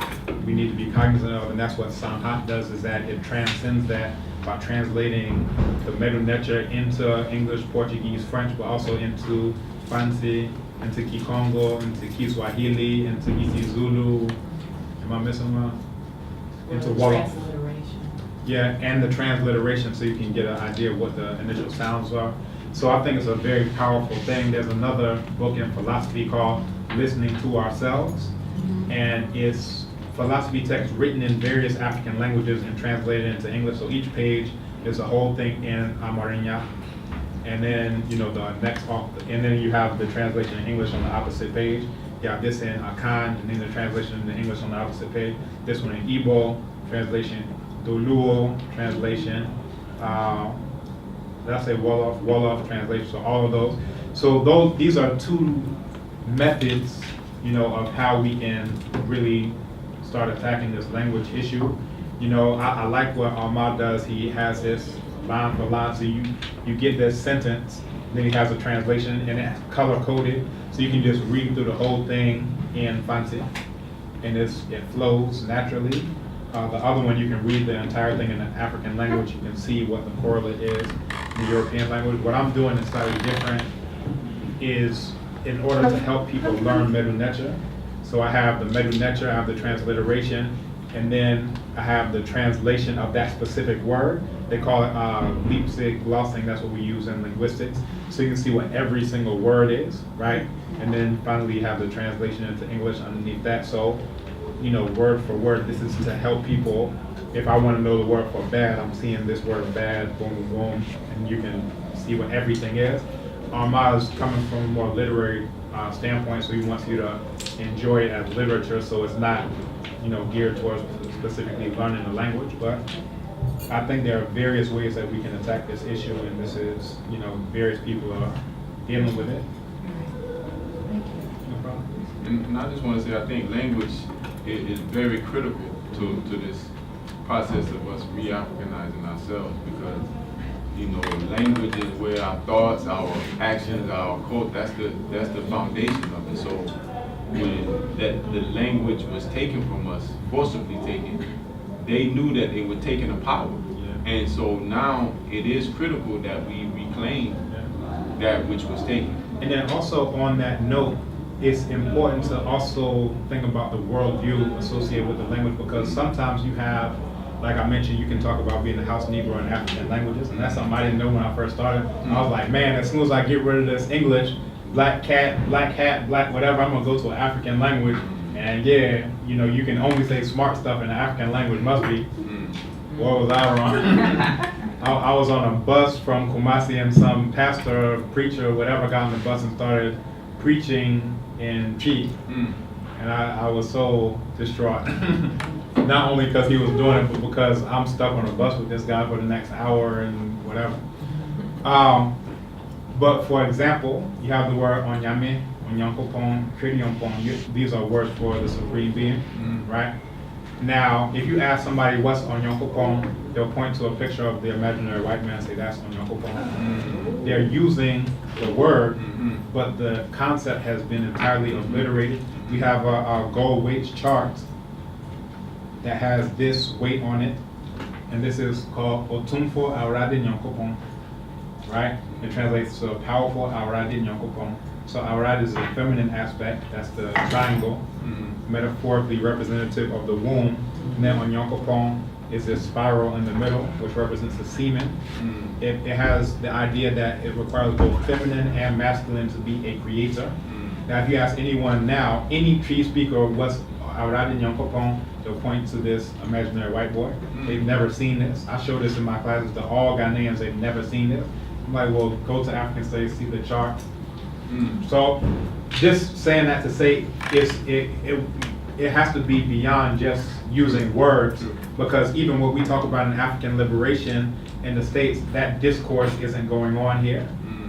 we need to be cognizant of, and that's what Samhat does, is that it transcends that by translating the Medu Neter into English, Portuguese, French, but also into Fansi, into Kikongo, into Kiswahili, into isiZulu. Am I missing one? Into Wolof. Transliteration. Yeah, and the transliteration, so you can get an idea of what the initial sounds are. So I think it's a very powerful thing. There's another book in philosophy called Listening to Ourselves, and it's philosophy text written in various African languages and translated into English. So each page is a whole thing in Amarinya, and then the next, and then you have the translation in English on the opposite page. You have this in Akan, and then the translation in English on the opposite page. This one in Igbo, translation Doluo, translation. Did I say Wolof translation? So all of those. So these are two methods, of how we can really start attacking this language issue. I like what Ahmad does. He has this line for line, so you get this sentence, then he has a translation, and it's color coded, so you can just read through the whole thing in Fansi, and it flows naturally. The other one, you can read the entire thing in an African language. You can see what the correlate is in the European language. What I'm doing is slightly different, is in order to help people learn Medu Neter. So I have the Medu Neter, I have the transliteration, and then I have the translation of that specific word. They call it Leipzig glossing. That's what we use in linguistics. So you can see what every single word is, right? And then finally you have the translation into English underneath that. So, word for word, this is to help people. If I want to know the word for bad, I'm seeing this word bad, boom, boom, boom, and you can see what everything is. Ahmad is coming from a more literary standpoint, so he wants you to enjoy it as literature, so it's not, geared towards specifically learning the language. But I think there are various ways that we can attack this issue, and this is, various people are dealing with it. No problem. And I just want to say, I think language is very critical to this process of us re-Africanizing ourselves, because language is where our thoughts, our actions, our code, that's the foundation of it. So when the language was taken from us, forcibly taken, they knew that they were taking a power. Yeah. And so now it is critical that we reclaim that which was taken. And then also on that note, it's important to also think about the worldview associated with the language, because sometimes you have, like I mentioned, you can talk about being a house Negro in African languages, and that's something I didn't know when I first started. I was like, man, as soon as I get rid of this English, black cat, black hat, black whatever, I'm gonna go to an African language, and yeah, you can only say smart stuff in the African language, must be. What was I wrong? I was on a bus from Kumasi, and some pastor, preacher, whatever, got on the bus and started preaching in Chi, and I was so distraught. Not only because he was doing it, but because I'm stuck on a bus with this guy for the next hour and whatever. But for example, you have the word Onyame, Onyankopon, Kridiompon. These are words for the Supreme Being, right? Now, if you ask somebody what's Onyankopon, they'll point to a picture of the imaginary white man and say that's Onyankopon. They're using the word, but the concept has been entirely obliterated. We have a gold weight chart that has this weight on it, and this is called Otumfo Awurade Nyankopon, right? It translates to powerful Awurade Nyankopon. So Awurade is the feminine aspect, that's the triangle, metaphorically representative of the womb. And then Onyankopon is this spiral in the middle, which represents the semen. It has the idea that it requires both feminine and masculine to be a creator. Now, if you ask anyone now, any tree speaker, what's Awurade Nyankopon, they'll point to this imaginary white boy. They've never seen this. I show this in my classes to all Ghanaians. They've never seen this. I'm like, well, go to African Studies, see the chart. So, just saying that to say it has to be beyond just using words, because even what we talk about in African liberation in the States, that discourse isn't going on here,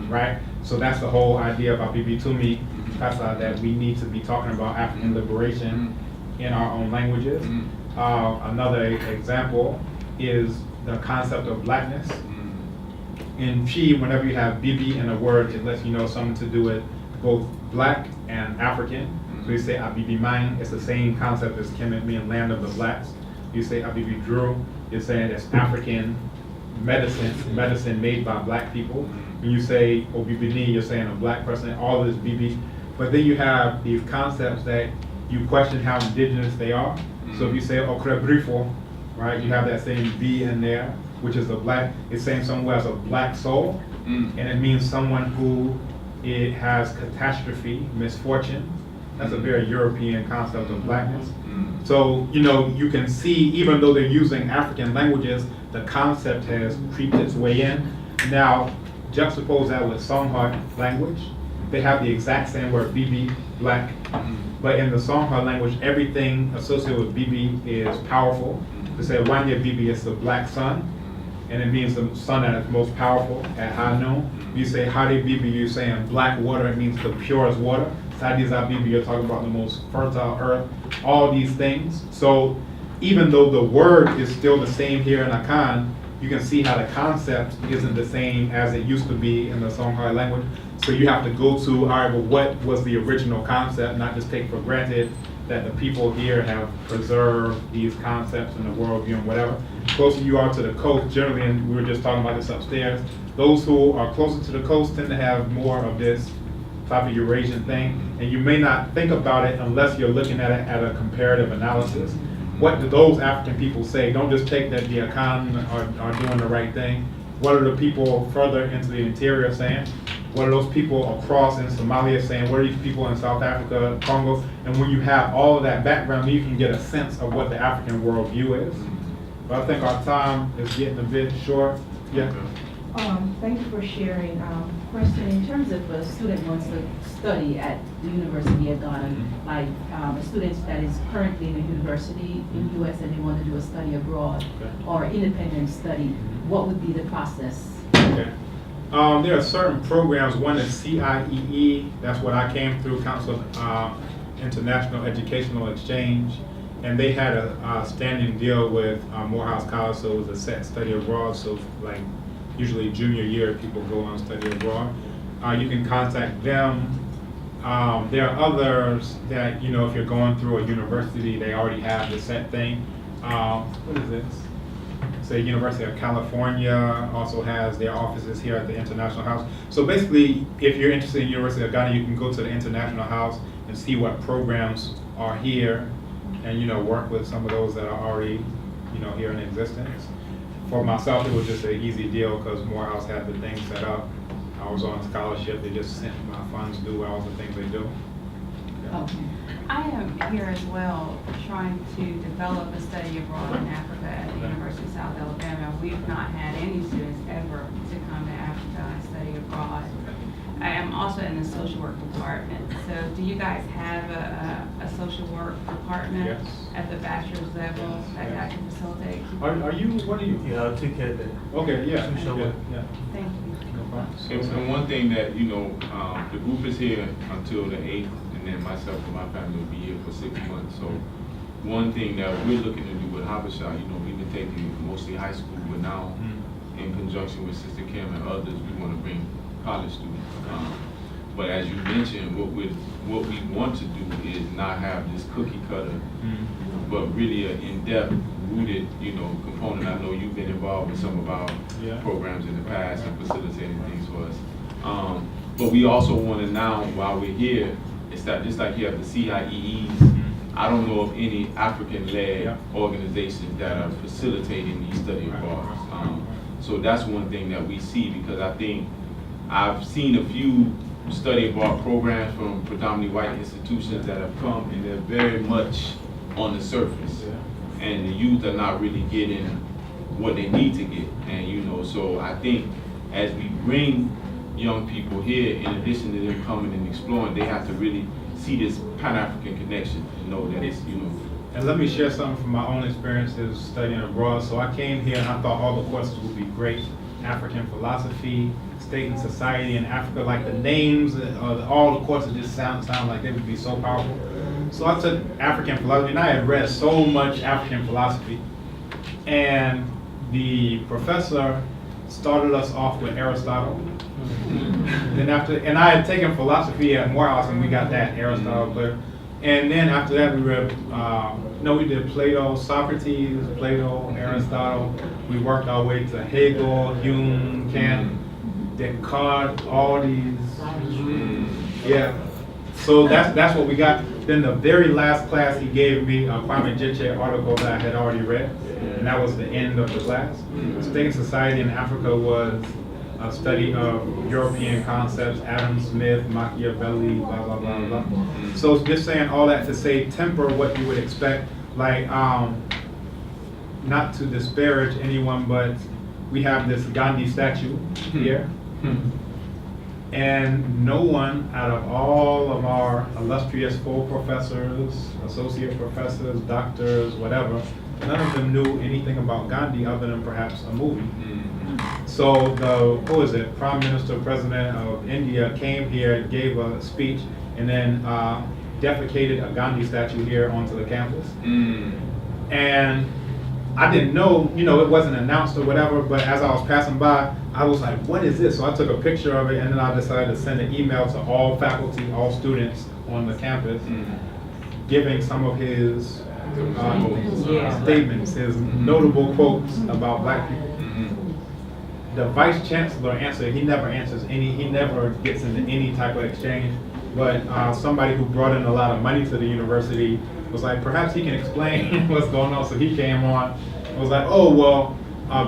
right? So that's the whole idea about Bibitumi Kasa, that we need to be talking about African liberation in our own languages. Another example is the concept of blackness. In Chi, whenever you have Bibi in a word, it lets you know something to do with both black and African. So you say Abibi Mine, it's the same concept as Kemet meaning land of the blacks. You say Abibi Drew, you're saying it's African medicine made by black people. When you say Obibini, you're saying a black person, all of this BB. But then you have these concepts that you question how indigenous they are. So if you say Okrebrifo, right, you have that same B in there, which is a black, it's saying someone who has a black soul, and it means someone who it has catastrophe, misfortune. That's a very European concept of blackness. So, you know, you can see, even though they're using African languages, the concept has creeped its way in. Now, juxtapose that with Songha language. They have the exact same word, Bibi, black. But in the Songha language, everything associated with Bibi is powerful. They say Wanya Bibi is the black sun, and it means the sun that is most powerful at high noon. You say Hadi Bibi, you're saying black water, it means the purest water. Sadiza Bibi, you're talking about the most fertile earth, all these things. So even though the word is still the same here in Akan, you can see how the concept isn't the same as it used to be in the Songhai language. So you have to go to, all right, well, what was the original concept, not just take for granted that the people here have preserved these concepts in the worldview and whatever. Closer you are to the coast, generally, and we were just talking about this upstairs, those who are closer to the coast tend to have more of this type of Eurasian thing, and you may not think about it unless you're looking at it at a comparative analysis. What do those African people say? Don't just take that the Akan are doing the right thing. What are the people further into the interior saying? What are those people across in Somalia saying? What are these people in South Africa, Congo? And when you have all of that background, you can get a sense of what the African worldview is. But I think our time is getting a bit short. Yeah. Thank you for sharing. Question, in terms of a student wants to study at the University of Ghana, like a student that is currently in a university in the US and they want to do a study abroad or independent study, what would be the process? Okay. There are certain programs. One is CIEE, that's what I came through, Council of International Educational Exchange, and they had a standing deal with Morehouse College, so it was a set study abroad, so like usually junior year people go on study abroad. You can contact them. There are others that, you know, if you're going through a university, they already have the set thing. What is this? Say University of California also has their offices here at the International House. So basically, if you're interested in University of Ghana, you can go to the International House and see what programs are here and, you know, work with some of those that are already, you know, here in existence. For myself, it was just an easy deal because Morehouse had the thing set up. I was on scholarship. They just sent my funds due, all the things they do. Yeah. Okay. I am here as well trying to develop a study abroad in Africa at the University of South Alabama. We've not had any students ever to come to Africa and study abroad. I am also in the social work department. So do you guys have a social work department Yes. at the bachelor's level that I can facilitate? Are you, what are you? Yeah, I'll take care of that. Okay, yeah. Social work. Yeah. Thank you. No problem. And one thing that, you know, the group is here until the 8th, and then myself and my family will be here for 6 months. So one thing that we're looking to do with HABESHA, you know, we've been taking mostly high school, but now in conjunction with Sister Kim and others, we want to bring college students. But as you mentioned, what we want to do is not have this cookie cutter, but really an in-depth, rooted, you know, component. I know you've been involved with some of our programs in the past and facilitating things for us. But we also want to now, while we're here, it's that just like you have the CIEEs, I don't know of any African-led organizations that are facilitating these study abroad. So that's one thing that we see, because I think I've seen a few study abroad programs from predominantly white institutions that have come, and they're very much on the surface. And the youth are not really getting what they need to get. And you know, so I think as we bring young people here, in addition to them coming and exploring, they have to really see this Pan-African connection, you know, that it's, you know. And let me share something from my own experiences studying abroad. So I came here and I thought all the courses would be great. African philosophy, state and society in Africa, like the names, all the courses just sound like they would be so powerful. So I took African philosophy, and I had read so much African philosophy. And the professor started us off with Aristotle. Then after, and I had taken philosophy at Morehouse, and we got that Aristotle clear. And then after that, we read, we did Plato, Socrates, Plato, Aristotle. We worked our way to Hegel, Hume, Kant, Descartes, all these. Yeah. So that's what we got. Then the very last class he gave me a Kwame Gyekye article that I had already read, and that was the end of the class. State and Society in Africa was a study of European concepts, Adam Smith, Machiavelli, blah, blah, blah, blah. So just saying all that to say, temper what you would expect, like, not to disparage anyone, but we have this Gandhi statue here. And no one out of all of our illustrious full professors, associate professors, doctors, whatever, none of them knew anything about Gandhi other than perhaps a movie. So the, Prime Minister, President of India came here, gave a speech, and then defecated a Gandhi statue here onto the campus. And I didn't know, it wasn't announced or whatever, but as I was passing by, I was like, what is this? So I took a picture of it, and then I decided to send an email to all faculty, all students on the campus, giving some of his statements, his notable quotes about black people. The vice chancellor answered, he never gets into any type of exchange, but somebody who brought in a lot of money to the university was like, perhaps he can explain what's going on. So he came on and was like, oh, well,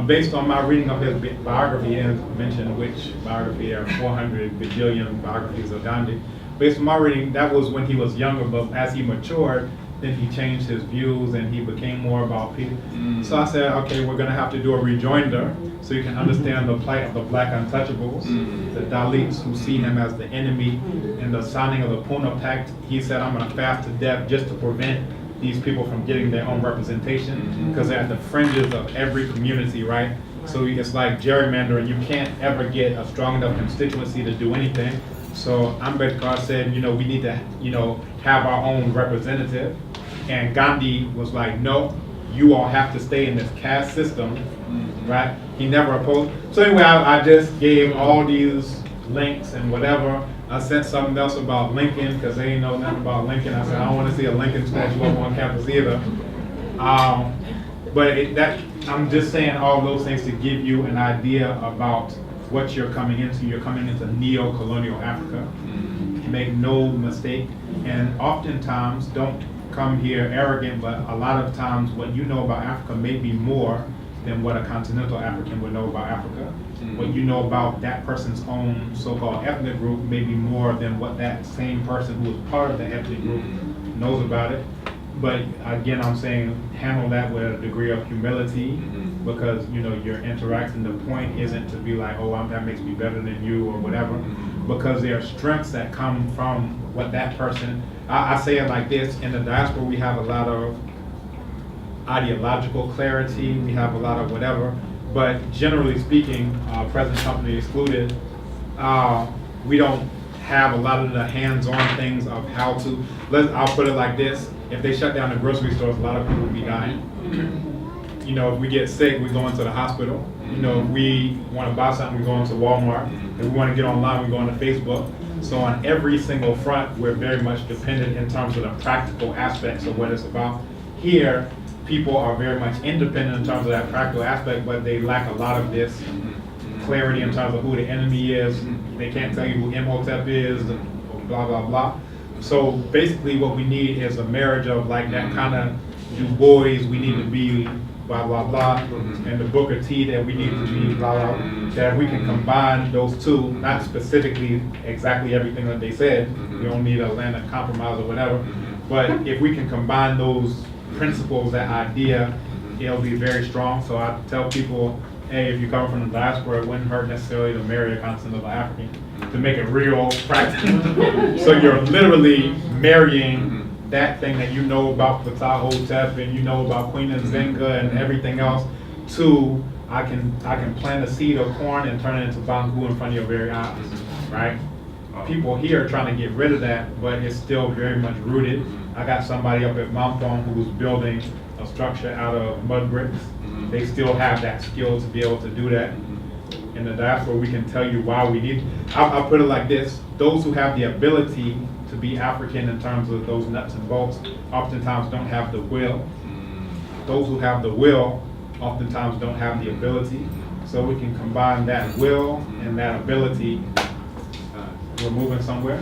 based on my reading of his biography, and mentioned which biography, there are 400 bajillion biographies of Gandhi. Based on my reading, that was when he was younger, but as he matured, then he changed his views and he became more about people. So I said, okay, we're gonna have to do a rejoinder so you can understand the plight of the black untouchables, the Dalits who see him as the enemy. In the signing of the Pune Pact, he said, I'm gonna fast to death just to prevent these people from getting their own representation, because they're at the fringes of every community, right? So it's like gerrymandering. You can't ever get a strong enough constituency to do anything. So Ambedkar said, we need to, have our own representative. And Gandhi was like, no, you all have to stay in this caste system, right? He never opposed. So anyway, I just gave all these links and whatever. I sent something else about Lincoln, because they ain't know nothing about Lincoln. I said, I don't want to see a Lincoln statue up on campus either. I'm just saying all those things to give you an idea about what you're coming into. You're coming into neo-colonial Africa. Make no mistake. And oftentimes, don't come here arrogant, but a lot of times what you know about Africa may be more than what a continental African would know about Africa. What you know about that person's own so-called ethnic group may be more than what that same person who is part of the ethnic group knows about it. But again, I'm saying handle that with a degree of humility, because you're interacting. The point isn't to be like, oh, that makes me better than you or whatever, because there are strengths that come from what that person. I say it like this: in the diaspora, we have a lot of ideological clarity, we have a lot of whatever, but generally speaking, present company excluded, we don't have a lot of the hands-on things of how to. I'll put it like this: if they shut down the grocery stores, a lot of people will be dying. If we get sick, we go into the hospital. If we want to buy something, we go into Walmart. If we want to get online, we go into Facebook. So on every single front, we're very much dependent in terms of the practical aspects of what it's about. Here, people are very much independent in terms of that practical aspect, but they lack a lot of this clarity in terms of who the enemy is. They can't tell you who Imhotep is, blah, blah, blah. So basically what we need is a marriage of like that kind of Du Bois, we need to be blah, blah, blah, and the Booker T that we need to be blah, blah, that we can combine those two, not specifically exactly everything that they said. We don't need a land of compromise or whatever, but if we can combine those principles, that idea, it'll be very strong. So I tell people, hey, if you come from the diaspora, it wouldn't hurt necessarily to marry a continental African to make it real practical. So you're literally marrying that thing that you know about Ptah-hotep and you know about Queen Nzinga and everything else to, I can plant a seed of corn and turn it into bamboo in front of your very eyes, right? People here are trying to get rid of that, but it's still very much rooted. I got somebody up at Montfort who's building a structure out of mud bricks. They still have that skill to be able to do that. in the diaspora, we can tell you why we need. I'll put it like this: those who have the ability to be African in terms of those nuts and bolts, oftentimes don't have the will. Those who have the will, oftentimes don't have the ability. So we can combine that will and that ability. We're moving somewhere.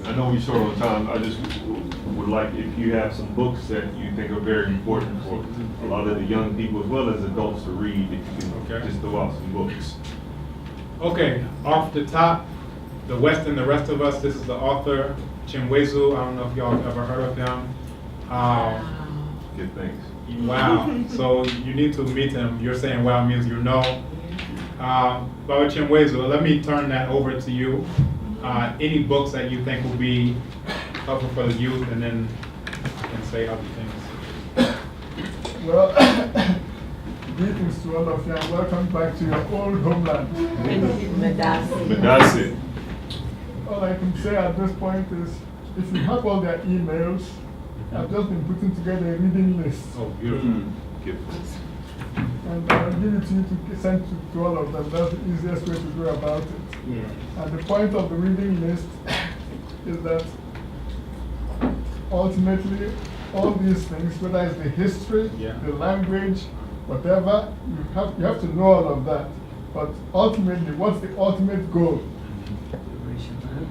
I know we're short on time. I just would like if you have some books that you think are very important for a lot of the young people as well as adults to read, if you can just throw out some books. Okay, off the top, the West and the Rest of Us. This is the author, Chimwezu. I don't know if y'all have ever heard of him. Good things. Wow. So you need to meet him. You're saying wow means you know. Baba Chimwezu, let me turn that over to you. Any books that you think will be helpful for the youth, and then I can say other things. Well, greetings to all of you and welcome back to your old homeland. That's it. All I can say at this point is, if you have all their emails, I've just been putting together a reading list. Oh, beautiful. And I'll give it to you to send to all of them. That's the easiest way to go about it. Yeah. And the point of the reading list is that ultimately all these things, whether it's the history, the language, whatever, you have to know all of that. But ultimately, what's the ultimate goal?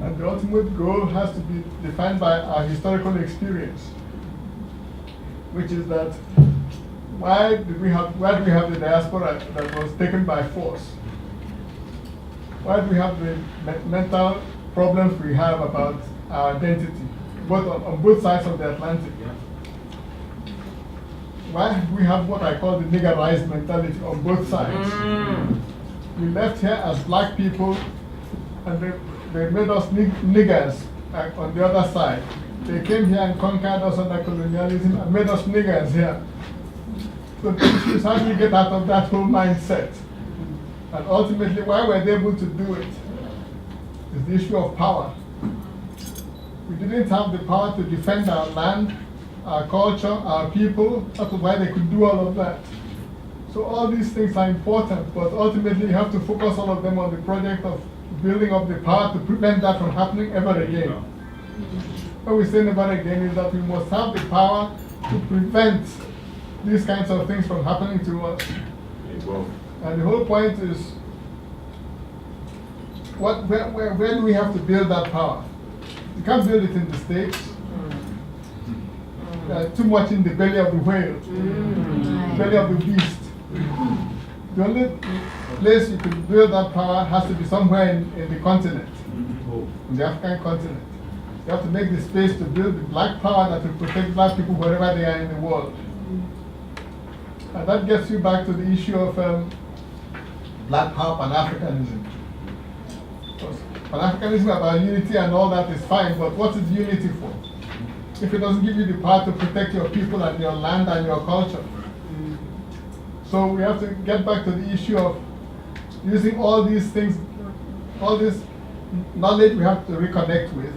And the ultimate goal has to be defined by our historical experience, which is that why do we have the diaspora that was taken by force? Why do we have the mental problems we have about our identity, both on both sides of the Atlantic? Why do we have what I call the niggerized mentality on both sides? We left here as black people, and they made us niggers on the other side. They came here and conquered us under colonialism and made us niggers here. So the issue is how do you get out of that whole mindset? And ultimately, why were they able to do it? It's the issue of power. We didn't have the power to defend our land, our culture, our people. That's why they could do all of that. So all these things are important, but ultimately you have to focus all of them on the project of building up the power to prevent that from happening ever again. What we say never again is that we must have the power to prevent these kinds of things from happening to us. And the whole point is, where do we have to build that power? You can't build it in the States. Too much in the belly of the whale, belly of the beast. The only place you can build that power has to be somewhere in the continent, in the African continent. You have to make the space to build the black power that will protect black people wherever they are in the world. And that gets you back to the issue of black power Pan-Africanism. Pan-Africanism about unity and all that is fine, but what is unity for? If it doesn't give you the power to protect your people and your land and your culture. So we have to get back to the issue of using all these things, all this knowledge we have to reconnect with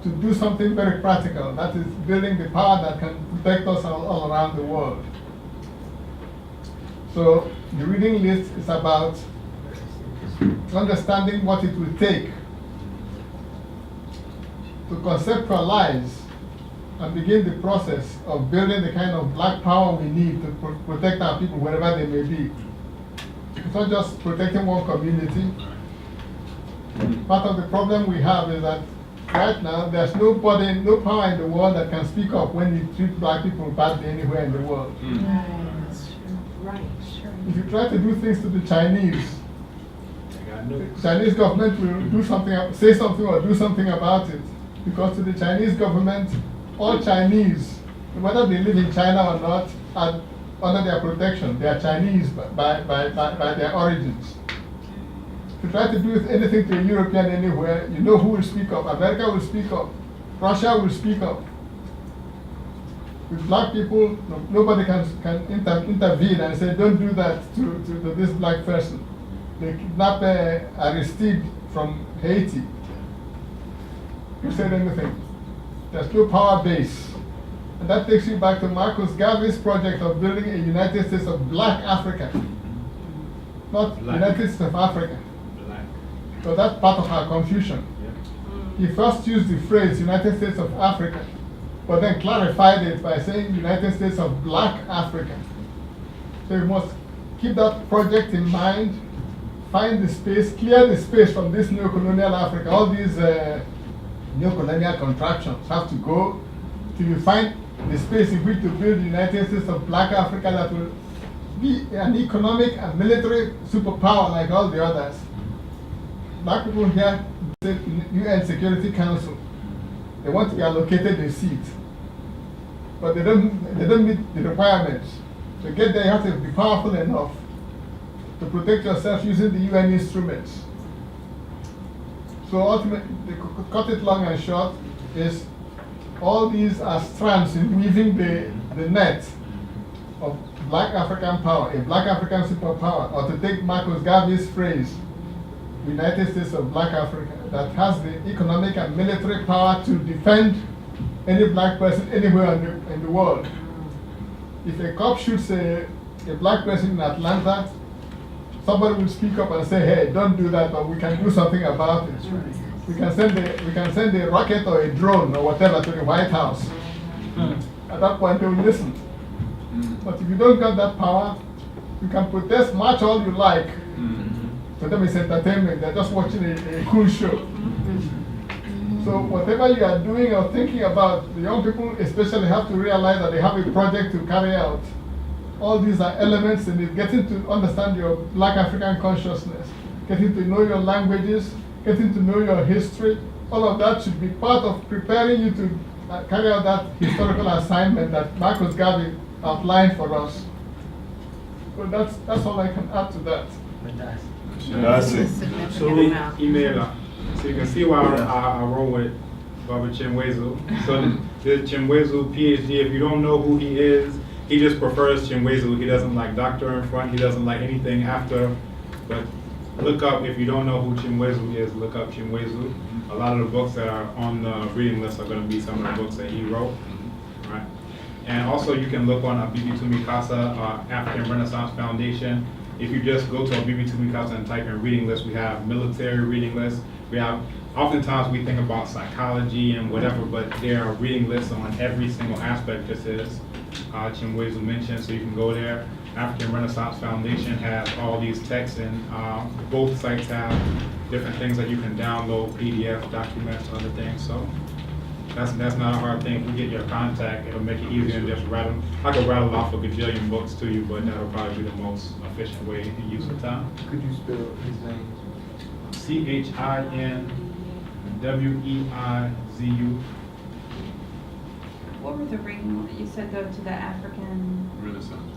to do something very practical. That is building the power that can protect us all around the world. So the reading list is about understanding what it will take to conceptualize and begin the process of building the kind of black power we need to protect our people wherever they may be. It's not just protecting one community. Part of the problem we have is that right now there's no power in the world that can speak up when you treat black people badly anywhere in the world. Right, sure. If you try to do things to the Chinese, the Chinese government will do something, say something or do something about it. Because to the Chinese government, all Chinese, whether they live in China or not, are under their protection. They are Chinese by their origins. If you try to do anything to a European anywhere, you know who will speak up. America will speak up. Russia will speak up. With black people, nobody can intervene and say, don't do that to this black person. They kidnapped Aristide from Haiti. Who said anything? There's no power base. And that takes you back to Marcus Garvey's project of building a United States of Black Africa. not Black. United States of Africa. Black. So that's part of our confusion. He first used the phrase United States of Africa, but then clarified it by saying United States of Black Africa. So you must keep that project in mind, find the space, clear the space from this neo-colonial Africa. All these neo-colonial contractions have to go till you find the space in which to build the United States of Black Africa that will be an economic and military superpower like all the others. Black people here, the UN Security Council, they want to be allocated a seat, but they don't meet the requirements. To get there, you have to be powerful enough to protect yourself using the UN instruments. So ultimately, to cut it long and short, is all these are strands in weaving the net of Black African power, a Black African superpower, or to take Marcus Garvey's phrase, United States of Black Africa, that has the economic and military power to defend any black person anywhere in the world. If a cop shoots a black person in Atlanta, somebody will speak up and say, hey, don't do that, but we can do something about it. We can send a rocket or a drone or whatever to the White House. At that point, they will listen. But if you don't got that power, you can protest, march all you like. For them, it's entertainment. They're just watching a cool show. So whatever you are doing or thinking about, the young people especially have to realize that they have a project to carry out. All these are elements in it, getting to understand your Black African consciousness, getting to know your languages, getting to know your history. All of that should be part of preparing you to carry out that historical assignment that Marcus Garvey outlined for us. So that's all I can add to that. That's it. So email her. So you can see why I roll with Baba Chimwezu. So the Chimwezu PhD, if you don't know who he is, he just prefers Chimwezu. He doesn't like doctor in front. He doesn't like anything after. But look up, if you don't know who Chimwezu is, look up Chimwezu. A lot of the books that are on the reading list are going to be some of the books that he wrote. Right? And also you can look on Abibi Tumikasa, African Renaissance Foundation. If you just go to Abibi Tumikasa and type in reading list, we have military reading lists. We have, oftentimes we think about psychology and whatever, but there are reading lists on every single aspect, just as Chimwezu mentioned, so you can go there. African Renaissance Foundation has all these texts, and both sites have different things that you can download, PDF, documents, other things, so that's not a hard thing. If we get your contact, it'll make it easier than just rattle. I could rattle off a gajillion books to you, but that'll probably be the most efficient way to use the time. Could you spell his name? CHINWEIZU. What were the reading, you said go to the African? Renaissance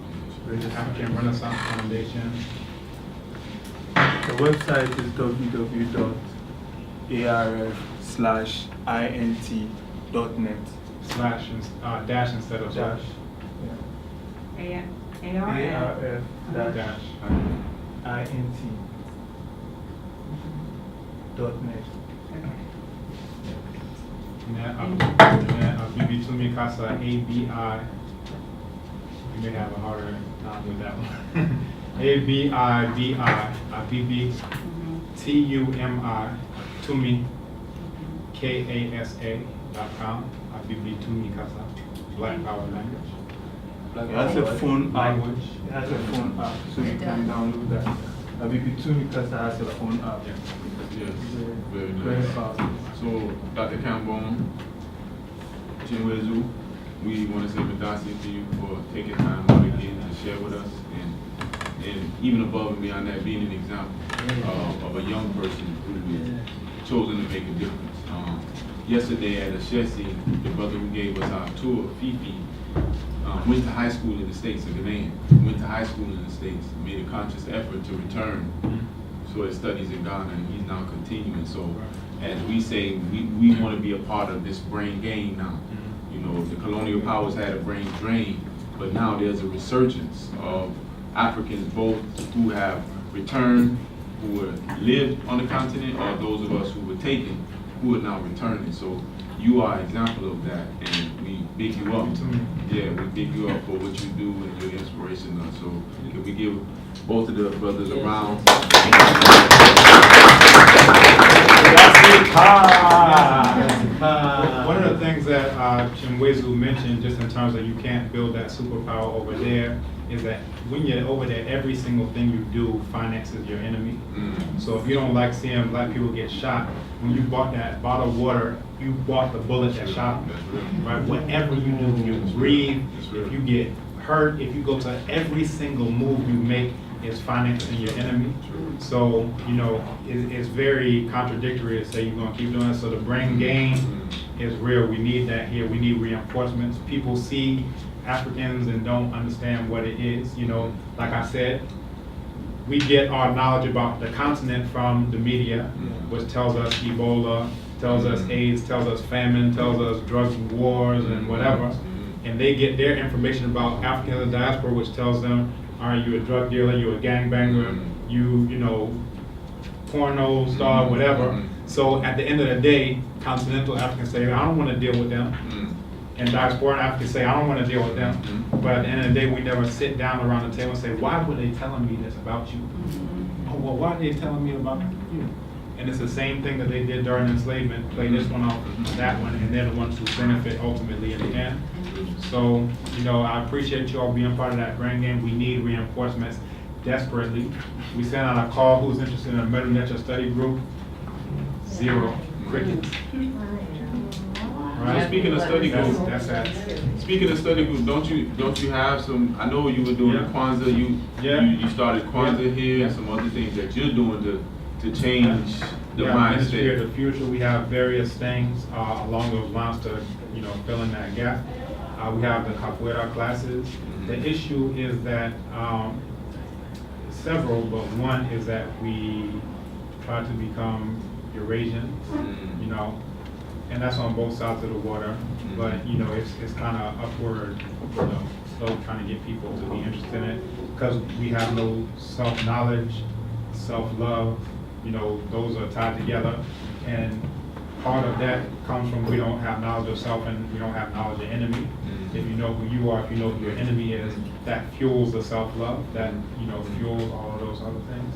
African Renaissance Foundation. The website is www.arf/int.net. Dash instead of slash. Yeah. ARF. ARF-int.net. Abibi Tumikasa, ABI. You may have a harder time with that one. ABIBI, Abibi, TUMI, Tumi, KASA.com, Abibi Tumikasa, Black Power Language. It has a phone app. Language. It has a phone app, so you can download that. Abibi Tumikasa has a phone app. Yes, very Very nice. powerful. So, Dr. Kambon, Chinwezu, we want to say Madasi to you for taking time out again to share with us, and even above and beyond that, being an example of a young person who has chosen to make a difference. Yesterday at Ashesi, the brother who gave us our tour, Fifi, went to high school in the States, a Ghanaian, went to high school in the States, made a conscious effort to return to his studies in Ghana, and he's now continuing. So, as we say, we want to be a part of this brain gain now. You know, the colonial powers had a brain drain, but now there's a resurgence of Africans, both who have returned, who have lived on the continent, or those of us who were taken, who are now returning. So you are an example of that, and we big you up. Yeah, we big you up for what you do and your inspiration. So can we give both of the brothers a round? One of the things that Chimwezu mentioned, just in terms of you can't build that superpower over there, is that when you're over there, every single thing you do finances your enemy. So if you don't like seeing black people get shot, when you bought that bottle of water, you bought the bullet that shot them. Right? Whatever you do, you breathe, if you get hurt, if you go to every single move you make is financing your enemy. So, you know, it's very contradictory to say you're going to keep doing it. So the brain gain is real. We need that here. We need reinforcements. People see Africans and don't understand what it is. You know, like I said, we get our knowledge about the continent from the media, which tells us Ebola, tells us AIDS, tells us famine, tells us drugs and wars and whatever. And they get their information about Africans in the diaspora, which tells them, are you a drug dealer, you a gangbanger, you know, porno star, whatever. So at the end of the day, continental Africans say, I don't want to deal with them. And diaspora Africans say, I don't want to deal with them. But at the end of the day, we never sit down around the table and say, why were they telling me this about you? Oh, well, why are they telling me about you? And it's the same thing that they did during enslavement, play this one off that one, and they're the ones who benefit ultimately in the end. So, you know, I appreciate you all being part of that brain game. We need reinforcements desperately. We sent out a call, who's interested in a Middle Nature study group? 0 crickets. Right. Speaking of study group, speaking of study group, don't you have some? I know you were doing Kwanzaa. You started Kwanzaa here, and some other things that you're doing to change the mindset. Ministry of the Future. We have various things along those lines to, you know, fill in that gap. We have the capoeira classes. The issue is that several, but one is that we try to become Eurasians, you know, and that's on both sides of the water. But you know, it's kind of upward, you know, slow trying to get people to be interested in it because we have no self-knowledge, self-love. You know, those are tied together, and part of that comes from we don't have knowledge of self and we don't have knowledge of enemy. If you know who you are, if you know who your enemy is, that fuels the self-love, that, you know, fuels all of those other things.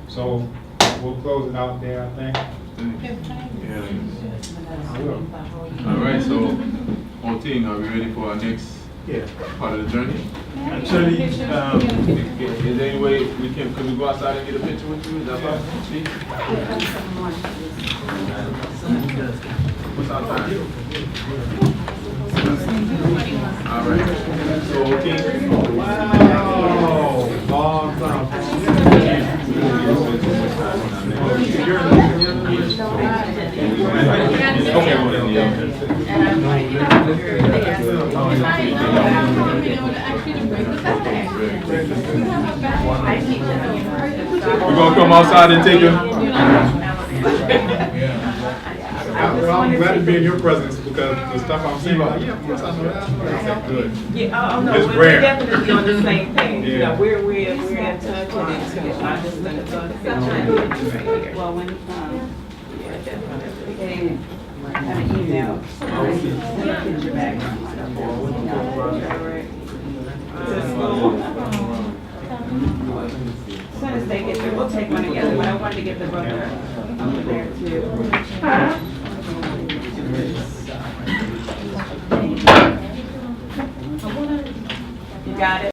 So we'll close it out there, I think. I will. All right, so on team, are we ready for our next part of the journey? Actually, is there any way we can we go outside and get a picture with you? Is that possible? What's our time? All right. So, okay. Wow. Long time. We're going to come outside and take a... I'm glad to be in your presence because the stuff I'm saying, like, yeah, of course I know that. That's good. Yeah, no, It's we're rare. definitely on the same page. You Yeah. know, we're in touch and it's not just gonna go to right here. Well, when, Yeah, definitely. they have an email, send a picture back. To school. As soon as they get there, we'll take one together, but I wanted to get the brother over there too. You got it?